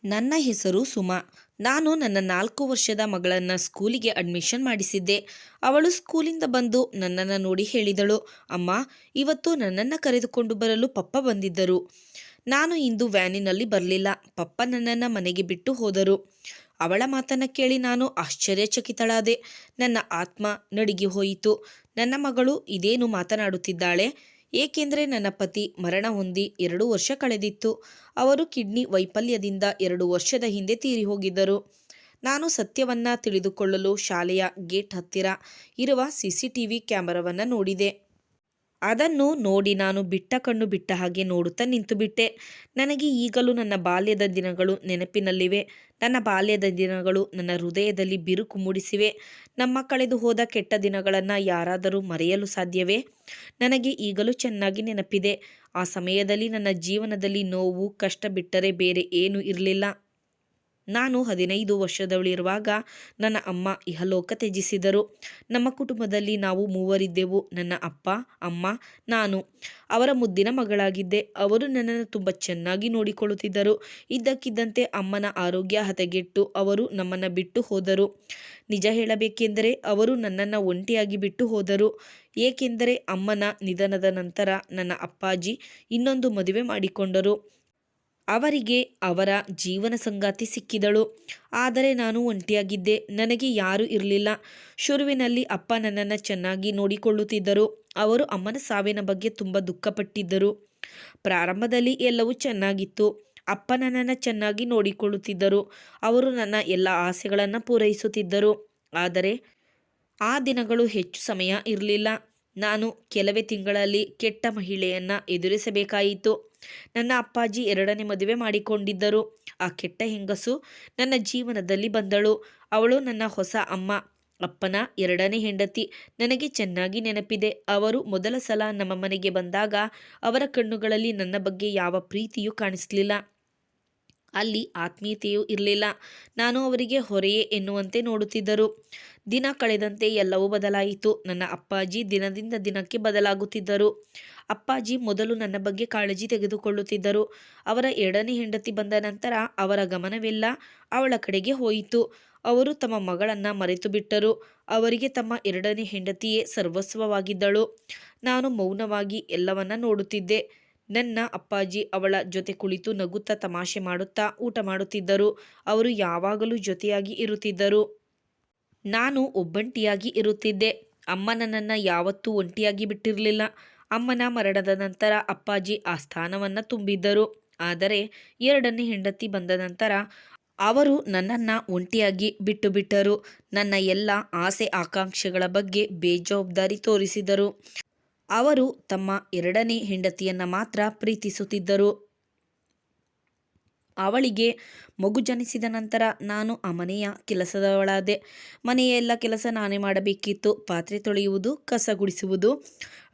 ನನ್ನ ಹೆಸರು ಸುಮಾ. ನಾನು ನನ್ನ 4 ವರ್ಷದ ಮಗಳನ್ನು ಸ್ಕೂಲಿಗೆ ಅಡ್ಮಿಷನ್ ಮಾಡಿಸಿದ್ದೆ. ಅವಳು ಸ್ಕೂಲಿಂದ ಬಂದು ನನ್ನನ್ನು ನೋಡಿ ಹೇಳಿದಳು, ಅಮ್ಮ, ಇವತ್ತು ನನ್ನನ್ನು ಕರೆದುಕೊಂಡು ಬರಲು ಪಪ್ಪ ಬಂದಿದ್ದರು. ನಾನು ಇಂದು ವ್ಯಾನಿನಲ್ಲಿ ಬರಲಿಲ್ಲ. ಪಪ್ಪ ನನ್ನನ್ನು ಮನೆಗೆ ಬಿಟ್ಟು ಹೋದರು. ಅವಳ ಮಾತನ್ನು ಕೇಳಿ ನಾನು ಆಶ್ಚರ್ಯಚಕಿತಳಾದೆ. ನನ್ನ ಆತ್ಮ ನಡುಗಿ ಹೋಯಿತು. ನನ್ನ ಮಗಳು ಇದೇನು ಮಾತನಾಡುತ್ತಿದ್ದಾಳೆ? ಏಕೆಂದರೆ ನನ್ನ ಪತಿ ಮರಣ ಹೊಂದಿ 2 ವರ್ಷ ಕಳೆದಿತ್ತು. ಅವರು ಕಿಡ್ನಿ ವೈಫಲ್ಯದಿಂದ 2 ವರ್ಷದ ಹಿಂದೆ ತೀರಿ ಹೋಗಿದ್ದರು. ನಾನು ಸತ್ಯವನ್ನ ತಿಳಿದುಕೊಳ್ಳಲು ಶಾಲೆಯ ಗೇಟ್ ಹತ್ತಿರ ಇರುವ CCTV ಕ್ಯಾಮರಾವನ್ನು ನೋಡಿದೆ. ಅದನ್ನು ನೋಡಿ ನಾನು ಬಿಟ್ಟ ಕಣ್ಣು ಬಿಟ್ಟ ಹಾಗೆ ನೋಡುತ್ತಾ ನಿಂತುಬಿಟ್ಟೆ. ನನಗೆ ಈಗಲೂ ನನ್ನ ಬಾಲ್ಯದ ದಿನಗಳು ನೆನಪಿನಲ್ಲಿವೆ. ನನ್ನ ಬಾಲ್ಯದ ದಿನಗಳು ನನ್ನ ಹೃದಯದಲ್ಲಿ ಬಿರುಕು ಮೂಡಿಸಿವೆ. ನಮ್ಮ ಕಳೆದು ಹೋದ ಕೆಟ್ಟ ದಿನಗಳನ್ನು ಯಾರಾದರೂ ಮರೆಯಲು ಸಾಧ್ಯವೇ? ನನಗೆ ಈಗಲೂ ಚೆನ್ನಾಗಿ ನೆನಪಿದೆ. ಆ ಸಮಯದಲ್ಲಿ ನನ್ನ ಜೀವನದಲ್ಲಿ ನೋವು, ಕಷ್ಟ ಬಿಟ್ಟರೆ ಬೇರೆ ಏನೂ ಇರಲಿಲ್ಲ. ನಾನು 15 ವರ್ಷದವಳಿರುವಾಗ ನನ್ನ ಅಮ್ಮ ಇಹಲೋಕ ತ್ಯಜಿಸಿದರು. ನಮ್ಮ ಕುಟುಂಬದಲ್ಲಿ ನಾವು 3 ನನ್ನ ಅಪ್ಪ, ಅಮ್ಮ, ನಾನು. ಅವರ ಮುದ್ದಿನ ಮಗಳಾಗಿದ್ದೆ. ಅವರು ನನ್ನನ್ನು ತುಂಬ ಚೆನ್ನಾಗಿ ನೋಡಿಕೊಳ್ಳುತ್ತಿದ್ದರು. ಇದ್ದಕ್ಕಿದ್ದಂತೆ ಅಮ್ಮನ ಆರೋಗ್ಯ ಹದಗೆಟ್ಟು ಅವರು ನಮ್ಮನ್ನು ಬಿಟ್ಟು ಹೋದರು. ನಿಜ ಹೇಳಬೇಕೆಂದರೆ ಅವರು ನನ್ನನ್ನು ಒಂಟಿಯಾಗಿ ಬಿಟ್ಟು ಹೋದರು. ಏಕೆಂದರೆ ಅಮ್ಮನ ನಿಧನದ ನಂತರ ನನ್ನ ಅಪ್ಪಾಜಿ ಇನ್ನೊಂದು ಮದುವೆ ಮಾಡಿಕೊಂಡರು. ಅವರಿಗೆ ಅವರ ಜೀವನ ಸಂಗಾತಿ ಸಿಕ್ಕಿದಳು. ಆದರೆ ನಾನು ಒಂಟಿಯಾಗಿದ್ದೆ. ನನಗೆ ಯಾರೂ ಇರಲಿಲ್ಲ. ಶುರುವಿನಲ್ಲಿ ಅಪ್ಪ ನನ್ನನ್ನು ಚೆನ್ನಾಗಿ ನೋಡಿಕೊಳ್ಳುತ್ತಿದ್ದರು. ಅವರು ಅಮ್ಮನ ಸಾವಿನ ಬಗ್ಗೆ ತುಂಬ ದುಃಖಪಟ್ಟಿದ್ದರು. ಪ್ರಾರಂಭದಲ್ಲಿ ಎಲ್ಲವೂ ಚೆನ್ನಾಗಿತ್ತು. ಅಪ್ಪ ನನ್ನನ್ನು ಚೆನ್ನಾಗಿ ನೋಡಿಕೊಳ್ಳುತ್ತಿದ್ದರು. ಅವರು ನನ್ನ ಎಲ್ಲ ಆಸೆಗಳನ್ನು ಪೂರೈಸುತ್ತಿದ್ದರು. ಆದರೆ ಆ ದಿನಗಳು ಹೆಚ್ಚು ಸಮಯ ಇರಲಿಲ್ಲ. ನಾನು ಕೆಲವೇ ತಿಂಗಳಲ್ಲಿ ಕೆಟ್ಟ ಮಹಿಳೆಯನ್ನು ಎದುರಿಸಬೇಕಾಯಿತು. ನನ್ನ ಅಪ್ಪಾಜಿ 2ನೇ ಮದುವೆ ಮಾಡಿಕೊಂಡಿದ್ದರು. ಆ ಕೆಟ್ಟ ಹೆಂಗಸು ನನ್ನ ಜೀವನದಲ್ಲಿ ಬಂದಳು. ಅವಳು ನನ್ನ ಹೊಸ ಅಮ್ಮ, ಅಪ್ಪನ 2ನೇ ಹೆಂಡತಿ. ನನಗೆ ಚೆನ್ನಾಗಿ ನೆನಪಿದೆ. ಅವರು ಮೊದಲ ಸಲ ನಮ್ಮ ಮನೆಗೆ ಬಂದಾಗ ಅವರ ಕಣ್ಣುಗಳಲ್ಲಿ ನನ್ನ ಬಗ್ಗೆ ಯಾವ ಪ್ರೀತಿಯೂ ಕಾಣಿಸಲಿಲ್ಲ. ಅಲ್ಲಿ ಆತ್ಮೀಯತೆಯೂ ಇರಲಿಲ್ಲ. ನಾನು ಅವರಿಗೆ ಹೊರೆಯೇ ಎನ್ನುವಂತೆ ನೋಡುತ್ತಿದ್ದರು. ದಿನ ಕಳೆದಂತೆ ಎಲ್ಲವೂ ಬದಲಾಯಿತು. ನನ್ನ ಅಪ್ಪಾಜಿ ದಿನದಿಂದ ದಿನಕ್ಕೆ ಬದಲಾಗುತ್ತಿದ್ದರು. ಅಪ್ಪಾಜಿ ಮೊದಲು ನನ್ನ ಬಗ್ಗೆ ಕಾಳಜಿ ತೆಗೆದುಕೊಳ್ಳುತ್ತಿದ್ದರು. ಅವರ 2ನೇ ಹೆಂಡತಿ ಬಂದ ನಂತರ ಅವರ ಗಮನವೆಲ್ಲ ಅವಳ ಕಡೆಗೆ ಹೋಯಿತು. ಅವರು ತಮ್ಮ ಮಗಳನ್ನು ಮರೆತು ಬಿಟ್ಟರು. ಅವರಿಗೆ ತಮ್ಮ 2ನೇ ಹೆಂಡತಿಯೇ ಸರ್ವಸ್ವವಾಗಿದ್ದಳು. ನಾನು ಮೌನವಾಗಿ ಎಲ್ಲವನ್ನ ನೋಡುತ್ತಿದ್ದೆ. ನನ್ನ ಅಪ್ಪಾಜಿ ಅವಳ ಜೊತೆ ಕುಳಿತು ನಗುತ್ತಾ ತಮಾಷೆ ಮಾಡುತ್ತಾ ಊಟ ಮಾಡುತ್ತಿದ್ದರು. ಅವರು ಯಾವಾಗಲೂ ಜೊತೆಯಾಗಿ ಇರುತ್ತಿದ್ದರು. ನಾನು ಒಬ್ಬಂಟಿಯಾಗಿ ಇರುತ್ತಿದ್ದೆ. ಅಮ್ಮ ನನ್ನನ್ನು ಯಾವತ್ತೂ ಒಂಟಿಯಾಗಿ ಬಿಟ್ಟಿರಲಿಲ್ಲ. ಅಮ್ಮನ ಮರಣದ ನಂತರ ಅಪ್ಪಾಜಿ ಆ ಸ್ಥಾನವನ್ನು ತುಂಬಿದ್ದರು. ಆದರೆ 2ನೇ ಹೆಂಡತಿ ಬಂದ ನಂತರ ಅವರು ನನ್ನನ್ನು ಒಂಟಿಯಾಗಿ ಬಿಟ್ಟು ಬಿಟ್ಟರು. ನನ್ನ ಎಲ್ಲ ಆಸೆ ಆಕಾಂಕ್ಷೆಗಳ ಬಗ್ಗೆ ಬೇಜವಾಬ್ದಾರಿ ತೋರಿಸಿದರು. ಅವರು ತಮ್ಮ 2ನೇ ಹೆಂಡತಿಯನ್ನು ಮಾತ್ರ ಪ್ರೀತಿಸುತ್ತಿದ್ದರು. ಅವಳಿಗೆ ಮಗು ಜನಿಸಿದ ನಂತರ ನಾನು ಆ ಮನೆಯ ಕೆಲಸದವಳಾದೆ. ಮನೆಯ ಎಲ್ಲ ಕೆಲಸ ನಾನೇ ಮಾಡಬೇಕಿತ್ತು. ಪಾತ್ರೆ ತೊಳೆಯುವುದು, ಕಸ ಗುಡಿಸುವುದು,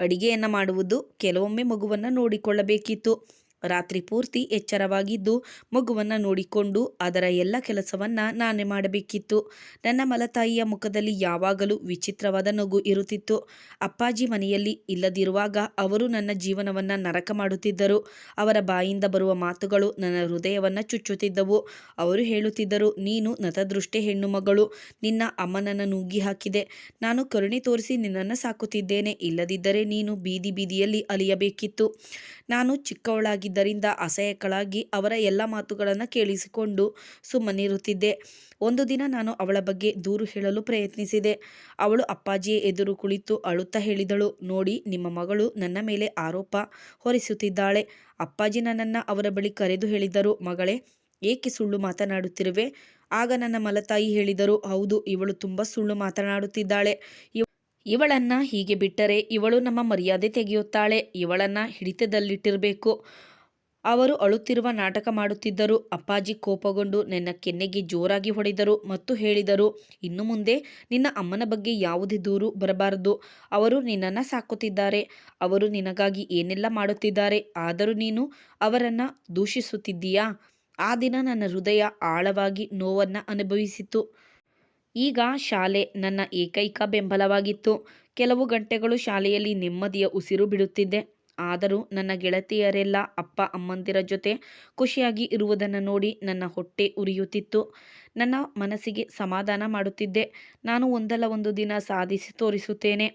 ಅಡಿಗೆಯನ್ನು ಮಾಡುವುದು, ಕೆಲವೊಮ್ಮೆ ಮಗುವನ್ನು ನೋಡಿಕೊಳ್ಳಬೇಕಿತ್ತು. ರಾತ್ರಿ ಪೂರ್ತಿ ಎಚ್ಚರವಾಗಿದ್ದು ಮಗುವನ್ನು ನೋಡಿಕೊಂಡು ಅದರ ಎಲ್ಲ ಕೆಲಸವನ್ನು ನಾನೇ ಮಾಡಬೇಕಿತ್ತು. ನನ್ನ ಮಲತಾಯಿಯ ಮುಖದಲ್ಲಿ ಯಾವಾಗಲೂ ವಿಚಿತ್ರವಾದ ನಗು ಇರುತ್ತಿತ್ತು. ಅಪ್ಪಾಜಿ ಮನೆಯಲ್ಲಿ ಇಲ್ಲದಿರುವಾಗ ಅವರು ನನ್ನ ಜೀವನವನ್ನು ನರಕ ಮಾಡುತ್ತಿದ್ದರು. ಅವರ ಬಾಯಿಂದ ಬರುವ ಮಾತುಗಳು ನನ್ನ ಹೃದಯವನ್ನು ಚುಚ್ಚುತ್ತಿದ್ದವು. ಅವರು ಹೇಳುತ್ತಿದ್ದರು, ನೀನು ನತದೃಷ್ಟೆ ಹೆಣ್ಣು ಮಗಳು. ನಿನ್ನ ಅಮ್ಮನನ್ನು ನುಗ್ಗಿ ಹಾಕಿದೆ. ನಾನು ಕರುಣೆ ತೋರಿಸಿ ನಿನ್ನನ್ನು ಸಾಕುತ್ತಿದ್ದೇನೆ. ಇಲ್ಲದಿದ್ದರೆ ನೀನು ಬೀದಿ ಬೀದಿಯಲ್ಲಿ ಅಲಿಯಬೇಕಿತ್ತು. ನಾನು ಚಿಕ್ಕವಳಾಗಿದ್ದರಿಂದ ಅಸಹಾಯಕಳಾಗಿ ಅವರ ಎಲ್ಲ ಮಾತುಗಳನ್ನು ಕೇಳಿಸಿಕೊಂಡು ಸುಮ್ಮನಿರುತ್ತಿದ್ದೆ. ಒಂದು ದಿನ ನಾನು ಅವಳ ಬಗ್ಗೆ ದೂರು ಹೇಳಲು ಪ್ರಯತ್ನಿಸಿದೆ. ಅವಳು ಅಪ್ಪಾಜಿಯ ಎದುರು ಕುಳಿತು ಅಳುತ್ತಾ ಹೇಳಿದಳು, ನೋಡಿ, ನಿಮ್ಮ ಮಗಳು ನನ್ನ ಮೇಲೆ ಆರೋಪ ಹೊರಿಸುತ್ತಿದ್ದಾಳೆ. ಅಪ್ಪಾಜಿ ನನ್ನನ್ನು ಅವರ ಬಳಿ ಕರೆದು ಹೇಳಿದರು, ಮಗಳೇ, ಏಕೆ ಸುಳ್ಳು ಮಾತನಾಡುತ್ತಿರುವೆ? ಆಗ ನನ್ನ ಮಲತಾಯಿ ಹೇಳಿದರು, ಹೌದು, ಇವಳು ತುಂಬ ಸುಳ್ಳು ಮಾತನಾಡುತ್ತಿದ್ದಾಳೆ. ಇವಳನ್ನ ಹೀಗೆ ಬಿಟ್ಟರೆ ಇವಳು ನಮ್ಮ ಮರ್ಯಾದೆ ತೆಗೆಯುತ್ತಾಳೆ. ಇವಳನ್ನ ಹಿಡಿತದಲ್ಲಿಟ್ಟಿರಬೇಕು. ಅವರು ಅಳುತ್ತಿರುವ ನಾಟಕ ಮಾಡುತ್ತಿದ್ದರು. ಅಪ್ಪಾಜಿ ಕೋಪಗೊಂಡು ನನ್ನ ಕೆನ್ನೆಗೆ ಜೋರಾಗಿ ಹೊಡೆದರು ಮತ್ತು ಹೇಳಿದರು, ಇನ್ನು ಮುಂದೆ ನಿನ್ನ ಅಮ್ಮನ ಬಗ್ಗೆ ಯಾವುದೇ ದೂರು ಬರಬಾರದು. ಅವರು ನಿನ್ನನ್ನು ಸಾಕುತ್ತಿದ್ದಾರೆ. ಅವರು ನಿನಗಾಗಿ ಏನೆಲ್ಲ ಮಾಡುತ್ತಿದ್ದಾರೆ. ಆದರೂ ನೀನು ಅವರನ್ನು ದೂಷಿಸುತ್ತಿದ್ದೀಯಾ? ಆ ದಿನ ನನ್ನ ಹೃದಯ ಆಳವಾಗಿ ನೋವನ್ನು ಅನುಭವಿಸಿತು. ಈಗ ಶಾಲೆ ನನ್ನ ಏಕೈಕ ಬೆಂಬಲವಾಗಿತ್ತು. ಕೆಲವು ಗಂಟೆಗಳು ಶಾಲೆಯಲ್ಲಿ ನೆಮ್ಮದಿಯ ಉಸಿರು ಬಿಡುತ್ತಿದ್ದೆ. ಆದರೂ ನನ್ನ ಗೆಳತಿಯರೆಲ್ಲ ಅಪ್ಪ ಅಮ್ಮಂದಿರ ಜೊತೆ ಖುಷಿಯಾಗಿ ಇರುವುದನ್ನು ನೋಡಿ ನನ್ನ ಹೊಟ್ಟೆ ಉರಿಯುತ್ತಿತ್ತು. ನನ್ನ ಮನಸ್ಸಿಗೆ ಸಮಾಧಾನ ಮಾಡುತ್ತಿದ್ದೆ. ನಾನು ಒಂದಲ್ಲ ಒಂದು ದಿನ ಸಾಧಿಸಿ ತೋರಿಸುತ್ತೇನೆ.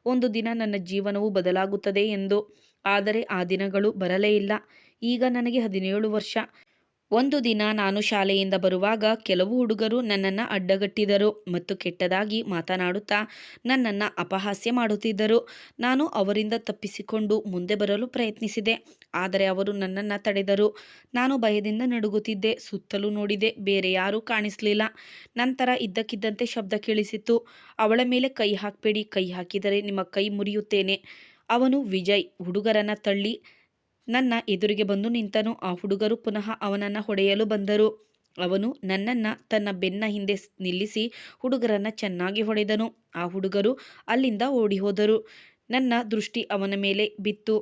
ಒಂದು ದಿನ ನನ್ನ ಜೀವನವು ಬದಲಾಗುತ್ತದೆ ಎಂದು. ಆದರೆ ಆ ದಿನಗಳು ಬರಲೇ ಇಲ್ಲ. ಈಗ ನನಗೆ 17 ವರ್ಷ. ಒಂದು ದಿನ ನಾನು ಶಾಲೆಯಿಂದ ಬರುವಾಗ ಕೆಲವು ಹುಡುಗರು ನನ್ನನ್ನು ಅಡ್ಡಗಟ್ಟಿದರು ಮತ್ತು ಕೆಟ್ಟದಾಗಿ ಮಾತನಾಡುತ್ತಾ ನನ್ನನ್ನು ಅಪಹಾಸ್ಯ ಮಾಡುತ್ತಿದ್ದರು. ನಾನು ಅವರಿಂದ ತಪ್ಪಿಸಿಕೊಂಡು ಮುಂದೆ ಬರಲು ಪ್ರಯತ್ನಿಸಿದೆ, ಆದರೆ ಅವರು ನನ್ನನ್ನು ತಡೆದರು. ನಾನು ಭಯದಿಂದ ನಡುಗುತ್ತಿದ್ದೆ. ಸುತ್ತಲೂ ನೋಡಿದೆ, ಬೇರೆ ಯಾರೂ ಕಾಣಿಸಲಿಲ್ಲ. ನಂತರ ಇದ್ದಕ್ಕಿದ್ದಂತೆ ಶಬ್ದ ಕೇಳಿಸಿತು. ಅವಳ ಮೇಲೆ ಕೈ ಹಾಕಬೇಡಿ, ಕೈ ಹಾಕಿದರೆ ನಿಮ್ಮ ಕೈ ಮುರಿಯುತ್ತೇನೆ. ಅವನು ವಿಜಯ್ ಹುಡುಗರನ್ನು ತಳ್ಳಿ ನನ್ನ ಎದುರಿಗೆ ಬಂದು ನಿಂತನು. ಆ ಹುಡುಗರು ಪುನಃ ಅವನನ್ನು ಹೊಡೆಯಲು ಬಂದರು. ಅವನು ನನ್ನನ್ನು ತನ್ನ ಬೆನ್ನ ಹಿಂದೆ ನಿಲ್ಲಿಸಿ ಹುಡುಗರನ್ನು ಚೆನ್ನಾಗಿ ಹೊಡೆದನು. ಆ ಹುಡುಗರು ಅಲ್ಲಿಂದ ಓಡಿ ಹೋದರು. ನನ್ನ ದೃಷ್ಟಿ ಅವನ ಮೇಲೆ ಬಿತ್ತು.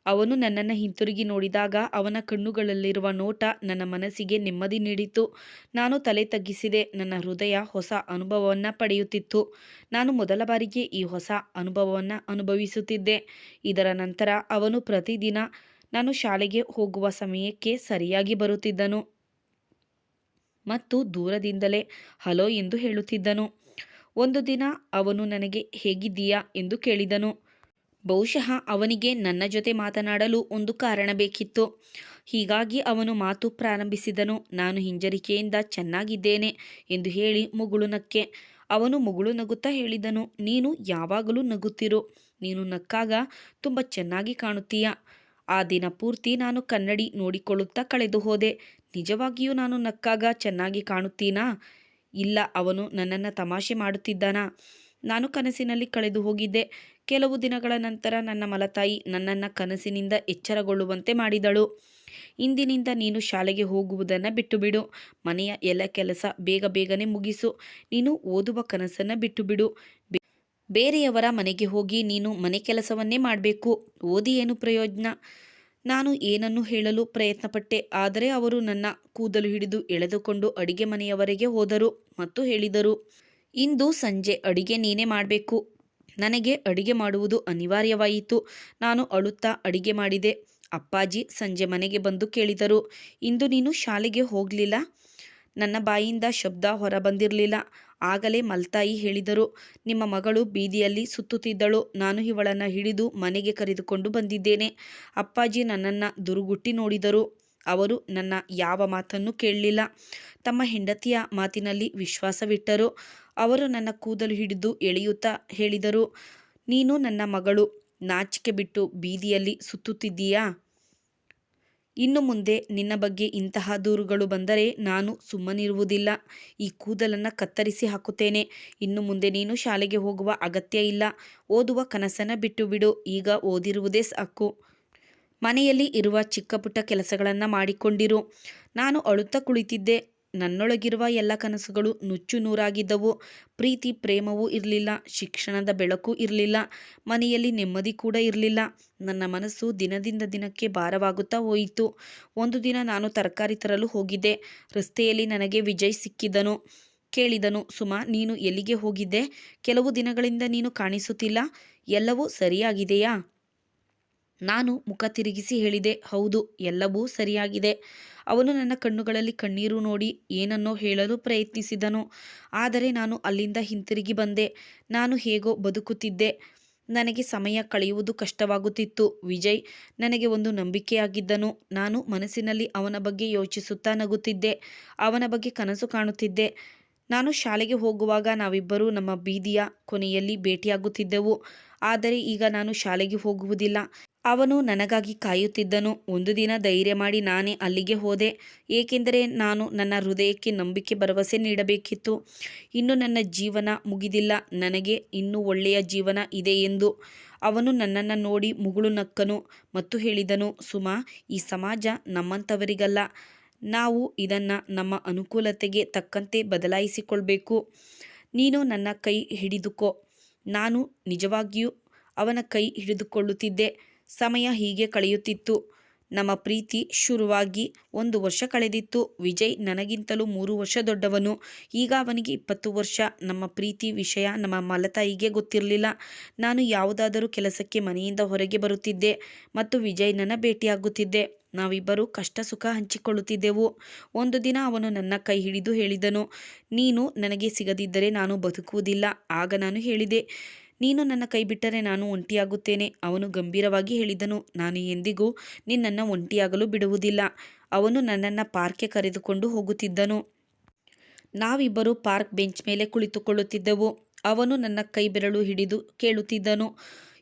ಅವನು ನನ್ನನ್ನು ಹಿಂತಿರುಗಿ ನೋಡಿದಾಗ ಅವನ ಕಣ್ಣುಗಳಲ್ಲಿರುವ ನೋಟ ನನ್ನ ಮನಸ್ಸಿಗೆ ನೆಮ್ಮದಿ ನೀಡಿತು. ನಾನು ತಲೆ ತಗ್ಗಿಸಿದೆ. ನನ್ನ ಹೃದಯ ಹೊಸ ಅನುಭವವನ್ನು ಪಡೆಯುತ್ತಿತ್ತು. ನಾನು ಮೊದಲ ಬಾರಿಗೆ ಈ ಹೊಸ ಅನುಭವವನ್ನು ಅನುಭವಿಸುತ್ತಿದ್ದೆ. ಇದರ ನಂತರ ಅವನು ಪ್ರತಿದಿನ ನಾನು ಶಾಲೆಗೆ ಹೋಗುವ ಸಮಯಕ್ಕೆ ಸರಿಯಾಗಿ ಬರುತ್ತಿದ್ದನು ಮತ್ತು ದೂರದಿಂದಲೇ ಹಲೋ ಎಂದು ಹೇಳುತ್ತಿದ್ದನು. ಒಂದು ದಿನ ಅವನು ನನಗೆ ಹೇಗಿದ್ದೀಯಾ ಎಂದು ಕೇಳಿದನು. ಬಹುಶಃ ಅವನಿಗೆ ನನ್ನ ಜೊತೆ ಮಾತನಾಡಲು ಒಂದು ಕಾರಣ ಬೇಕಿತ್ತು. ಹೀಗಾಗಿ ಅವನು ಮಾತು ಪ್ರಾರಂಭಿಸಿದನು. ನಾನು ಹಿಂಜರಿಕೆಯಿಂದ ಚೆನ್ನಾಗಿದ್ದೇನೆ ಎಂದು ಹೇಳಿ ಮುಗುಳು ನಕ್ಕೆ. ಅವನು ಮುಗುಳು ನಗುತ್ತಾ ಹೇಳಿದನು, ನೀನು ಯಾವಾಗಲೂ ನಗುತ್ತಿರು. ನೀನು ನಕ್ಕಾಗ ತುಂಬ ಚೆನ್ನಾಗಿ ಕಾಣುತ್ತೀಯ. ಆ ದಿನ ಪೂರ್ತಿ ನಾನು ಕನ್ನಡಿ ನೋಡಿಕೊಳ್ಳುತ್ತಾ ಕಳೆದು ಹೋದೆ. ನಿಜವಾಗಿಯೂ ನಾನು ನಕ್ಕಾಗ ಚೆನ್ನಾಗಿ ಕಾಣುತ್ತೀನಾ? ಇಲ್ಲ, ಅವನು ನನ್ನನ್ನು ತಮಾಷೆ ಮಾಡುತ್ತಿದ್ದಾನಾ? ನಾನು ಕನಸಿನಲ್ಲಿ ಕಳೆದು ಹೋಗಿದ್ದೆ. ಕೆಲವು ದಿನಗಳ ನಂತರ ನನ್ನ ಮಲತಾಯಿ ನನ್ನನ್ನು ಕನಸಿನಿಂದ ಎಚ್ಚರಗೊಳ್ಳುವಂತೆ ಮಾಡಿದಳು. ಇಂದಿನಿಂದ ನೀನು ಶಾಲೆಗೆ ಹೋಗುವುದನ್ನು ಬಿಟ್ಟುಬಿಡು. ಮನೆಯ ಎಲ್ಲ ಕೆಲಸ ಬೇಗ ಬೇಗನೆ ಮುಗಿಸು. ನೀನು ಓದುವ ಕನಸನ್ನು ಬಿಟ್ಟುಬಿಡು. ಬೇರೆಯವರ ಮನೆಗೆ ಹೋಗಿ ನೀನು ಮನೆ ಕೆಲಸವನ್ನೇ ಮಾಡಬೇಕು. ಓದಿ ಏನು ಪ್ರಯೋಜನ? ನಾನು ಏನನ್ನು ಹೇಳಲು ಪ್ರಯತ್ನಪಟ್ಟೆ, ಆದರೆ ಅವರು ನನ್ನ ಕೂದಲು ಹಿಡಿದು ಎಳೆದುಕೊಂಡು ಅಡಿಗೆ ಮನೆಯವರೆಗೆ ಹೋದರು ಮತ್ತು ಹೇಳಿದರು, ಇಂದು ಸಂಜೆ ಅಡಿಗೆ ನೀನೇ ಮಾಡಬೇಕು. ನನಗೆ ಅಡಿಗೆ ಮಾಡುವುದು ಅನಿವಾರ್ಯವಾಯಿತು. ನಾನು ಅಳುತ್ತಾ ಅಡಿಗೆ ಮಾಡಿದೆ. ಅಪ್ಪಾಜಿ ಸಂಜೆ ಮನೆಗೆ ಬಂದು ಕೇಳಿದರು, ಇಂದು ನೀನು ಶಾಲೆಗೆ ಹೋಗಲಿಲ್ಲ? ನನ್ನ ಬಾಯಿಂದ ಶಬ್ದ ಹೊರಬಂದಿರಲಿಲ್ಲ. ಆಗಲೇ ಮಲ್ತಾಯಿ ಹೇಳಿದರು, ನಿಮ್ಮ ಮಗಳು ಬೀದಿಯಲ್ಲಿ ಸುತ್ತುತ್ತಿದ್ದಳು. ನಾನು ಇವಳನ್ನು ಹಿಡಿದು ಮನೆಗೆ ಕರೆದುಕೊಂಡು ಬಂದಿದ್ದೇನೆ. ಅಪ್ಪಾಜಿ ನನ್ನನ್ನು ದುರುಗುಟ್ಟಿ ನೋಡಿದರು. ಅವರು ನನ್ನ ಯಾವ ಮಾತನ್ನು ಕೇಳಲಿಲ್ಲ. ತಮ್ಮ ಹೆಂಡತಿಯ ಮಾತಿನಲ್ಲಿ ವಿಶ್ವಾಸವಿಟ್ಟರು. ಅವರು ನನ್ನ ಕೂದಲು ಹಿಡಿದು ಎಳೆಯುತ್ತಾ ಹೇಳಿದರು, ನೀನು ನನ್ನ ಮಗಳು, ನಾಚಿಕೆ ಬಿಟ್ಟು ಬೀದಿಯಲ್ಲಿ ಸುತ್ತುತ್ತಿದ್ದೀಯಾ? ಇನ್ನು ಮುಂದೆ ನಿನ್ನ ಬಗ್ಗೆ ಇಂತಹ ದೂರುಗಳು ಬಂದರೆ ನಾನು ಸುಮ್ಮನಿರುವುದಿಲ್ಲ. ಈ ಕೂದಲನ್ನು ಕತ್ತರಿಸಿ ಹಾಕುತ್ತೇನೆ. ಇನ್ನು ಮುಂದೆ ನೀನು ಶಾಲೆಗೆ ಹೋಗುವ ಅಗತ್ಯ ಇಲ್ಲ. ಓದುವ ಕನಸನ್ನು ಬಿಟ್ಟು ಬಿಡು. ಈಗ ಓದಿರುವುದೇ ಸಾಕು. ಮನೆಯಲ್ಲಿ ಇರುವ ಚಿಕ್ಕ ಪುಟ್ಟ ಕೆಲಸಗಳನ್ನು ಮಾಡಿಕೊಂಡಿರು. ನಾನು ಅಳುತ್ತಾ ಕುಳಿತಿದ್ದೆ. ನನ್ನೊಳಗಿರುವ ಎಲ್ಲ ಕನಸುಗಳು ನುಚ್ಚು ನೂರಾಗಿದ್ದವು. ಪ್ರೀತಿ ಪ್ರೇಮವೂ ಇರಲಿಲ್ಲ. ಶಿಕ್ಷಣದ ಬೆಳಕು ಇರಲಿಲ್ಲ. ಮನೆಯಲ್ಲಿ ನೆಮ್ಮದಿ ಕೂಡ ಇರಲಿಲ್ಲ. ನನ್ನ ಮನಸ್ಸು ದಿನದಿಂದ ದಿನಕ್ಕೆ ಭಾರವಾಗುತ್ತಾ ಹೋಯಿತು. ಒಂದು ದಿನ ನಾನು ತರಕಾರಿ ತರಲು ಹೋಗಿದ್ದೆ. ರಸ್ತೆಯಲ್ಲಿ ನನಗೆ ವಿಜಯ್ ಸಿಕ್ಕಿದನು. ಕೇಳಿದನು, ಸುಮಾ, ನೀನು ಎಲ್ಲಿಗೆ ಹೋಗಿದ್ದೆ? ಕೆಲವು ದಿನಗಳಿಂದ ನೀನು ಕಾಣಿಸುತ್ತಿಲ್ಲ. ಎಲ್ಲವೂ ಸರಿಯಾಗಿದೆಯಾ? ನಾನು ಮುಖ ತಿರುಗಿಸಿ ಹೇಳಿದೆ, ಹೌದು, ಎಲ್ಲವೂ ಸರಿಯಾಗಿದೆ. ಅವನು ನನ್ನ ಕಣ್ಣುಗಳಲ್ಲಿ ಕಣ್ಣೀರು ನೋಡಿ ಏನನ್ನೋ ಹೇಳಲು ಪ್ರಯತ್ನಿಸಿದನು. ಆದರೆ ನಾನು ಅಲ್ಲಿಂದ ಹಿಂತಿರುಗಿ ಬಂದೆ. ನಾನು ಹೇಗೋ ಬದುಕುತ್ತಿದ್ದೆ. ನನಗೆ ಸಮಯ ಕಳೆಯುವುದು ಕಷ್ಟವಾಗುತ್ತಿತ್ತು. ವಿಜಯ್ ನನಗೆ ಒಂದು ನಂಬಿಕೆಯಾಗಿದ್ದನು. ನಾನು ಮನಸ್ಸಿನಲ್ಲಿ ಅವನ ಬಗ್ಗೆ ಯೋಚಿಸುತ್ತಾ ನಗುತ್ತಿದ್ದೆ. ಅವನ ಬಗ್ಗೆ ಕನಸು ಕಾಣುತ್ತಿದ್ದೆ. ನಾನು ಶಾಲೆಗೆ ಹೋಗುವಾಗ ನಾವಿಬ್ಬರೂ ನಮ್ಮ ಬೀದಿಯ ಕೊನೆಯಲ್ಲಿ ಭೇಟಿಯಾಗುತ್ತಿದ್ದೆವು. ಆದರೆ ಈಗ ನಾನು ಶಾಲೆಗೆ ಹೋಗುವುದಿಲ್ಲ. ಅವನು ನನಗಾಗಿ ಕಾಯುತ್ತಿದ್ದನು. ಒಂದು ದಿನ ಧೈರ್ಯ ಮಾಡಿ ನಾನೇ ಅಲ್ಲಿಗೆ ಹೋದೆ. ಏಕೆಂದರೆ ನಾನು ನನ್ನ ಹೃದಯಕ್ಕೆ ನಂಬಿಕೆ ಭರವಸೆ ನೀಡಬೇಕಿತ್ತು. ಇನ್ನು ನನ್ನ ಜೀವನ ಮುಗಿದಿಲ್ಲ, ನನಗೆ ಇನ್ನೂ ಒಳ್ಳೆಯ ಜೀವನ ಇದೆ ಎಂದು. ಅವನು ನನ್ನನ್ನು ನೋಡಿ ಮುಗುಳು ನಕ್ಕನು ಮತ್ತು ಹೇಳಿದನು, ಸುಮಾ, ಈ ಸಮಾಜ ನಮ್ಮಂಥವರಿಗಲ್ಲ. ನಾವು ಇದನ್ನು ನಮ್ಮ ಅನುಕೂಲತೆಗೆ ತಕ್ಕಂತೆ ಬದಲಾಯಿಸಿಕೊಳ್ಬೇಕು. ನೀನು ನನ್ನ ಕೈ ಹಿಡಿದುಕೋ. ನಾನು ನಿಜವಾಗಿಯೂ ಅವನ ಕೈ ಹಿಡಿದುಕೊಳ್ಳುತ್ತಿದ್ದೆ. ಸಮಯ ಹೀಗೆ ಕಳೆಯುತ್ತಿತ್ತು. ನಮ್ಮ ಪ್ರೀತಿ ಶುರುವಾಗಿ 1 ವರ್ಷ ಕಳೆದಿತ್ತು. ವಿಜಯ್ ನನಗಿಂತಲೂ 3 ವರ್ಷ ದೊಡ್ಡವನು. ಈಗ ಅವನಿಗೆ 20 ವರ್ಷ. ನಮ್ಮ ಪ್ರೀತಿ ವಿಷಯ ನಮ್ಮ ಮಲತಾಯಿಗೆ ಗೊತ್ತಿರಲಿಲ್ಲ. ನಾನು ಯಾವುದಾದರೂ ಕೆಲಸಕ್ಕೆ ಮನೆಯಿಂದ ಹೊರಗೆ ಬರುತ್ತಿದ್ದೆ ಮತ್ತು ವಿಜಯ್ನನ್ನ ಭೇಟಿಯಾಗುತ್ತಿದ್ದೆ. ನಾವಿಬ್ಬರು ಕಷ್ಟ ಸುಖ ಹಂಚಿಕೊಳ್ಳುತ್ತಿದ್ದೆವು. ಒಂದು ದಿನ ಅವನು ನನ್ನ ಕೈ ಹಿಡಿದು ಹೇಳಿದನು, ನೀನು ನನಗೆ ಸಿಗದಿದ್ದರೆ ನಾನು ಬದುಕುವುದಿಲ್ಲ. ಆಗ ನಾನು ಹೇಳಿದೆ, ನೀನು ನನ್ನ ಕೈ ಬಿಟ್ಟರೆ ನಾನು ಒಂಟಿಯಾಗುತ್ತೇನೆ. ಅವನು ಗಂಭೀರವಾಗಿ ಹೇಳಿದನು, ನಾನು ಎಂದಿಗೂ ನಿನ್ನನ್ನು ಒಂಟಿಯಾಗಲು ಬಿಡುವುದಿಲ್ಲ. ಅವನು ನನ್ನನ್ನು ಪಾರ್ಕ್ಗೆ ಕರೆದುಕೊಂಡು ಹೋಗುತ್ತಿದ್ದನು. ನಾವಿಬ್ಬರು ಪಾರ್ಕ್ ಬೆಂಚ್ ಮೇಲೆ ಕುಳಿತುಕೊಳ್ಳುತ್ತಿದ್ದೆವು. ಅವನು ನನ್ನ ಕೈ ಬೆರಳು ಹಿಡಿದು ಕೇಳುತ್ತಿದ್ದನು,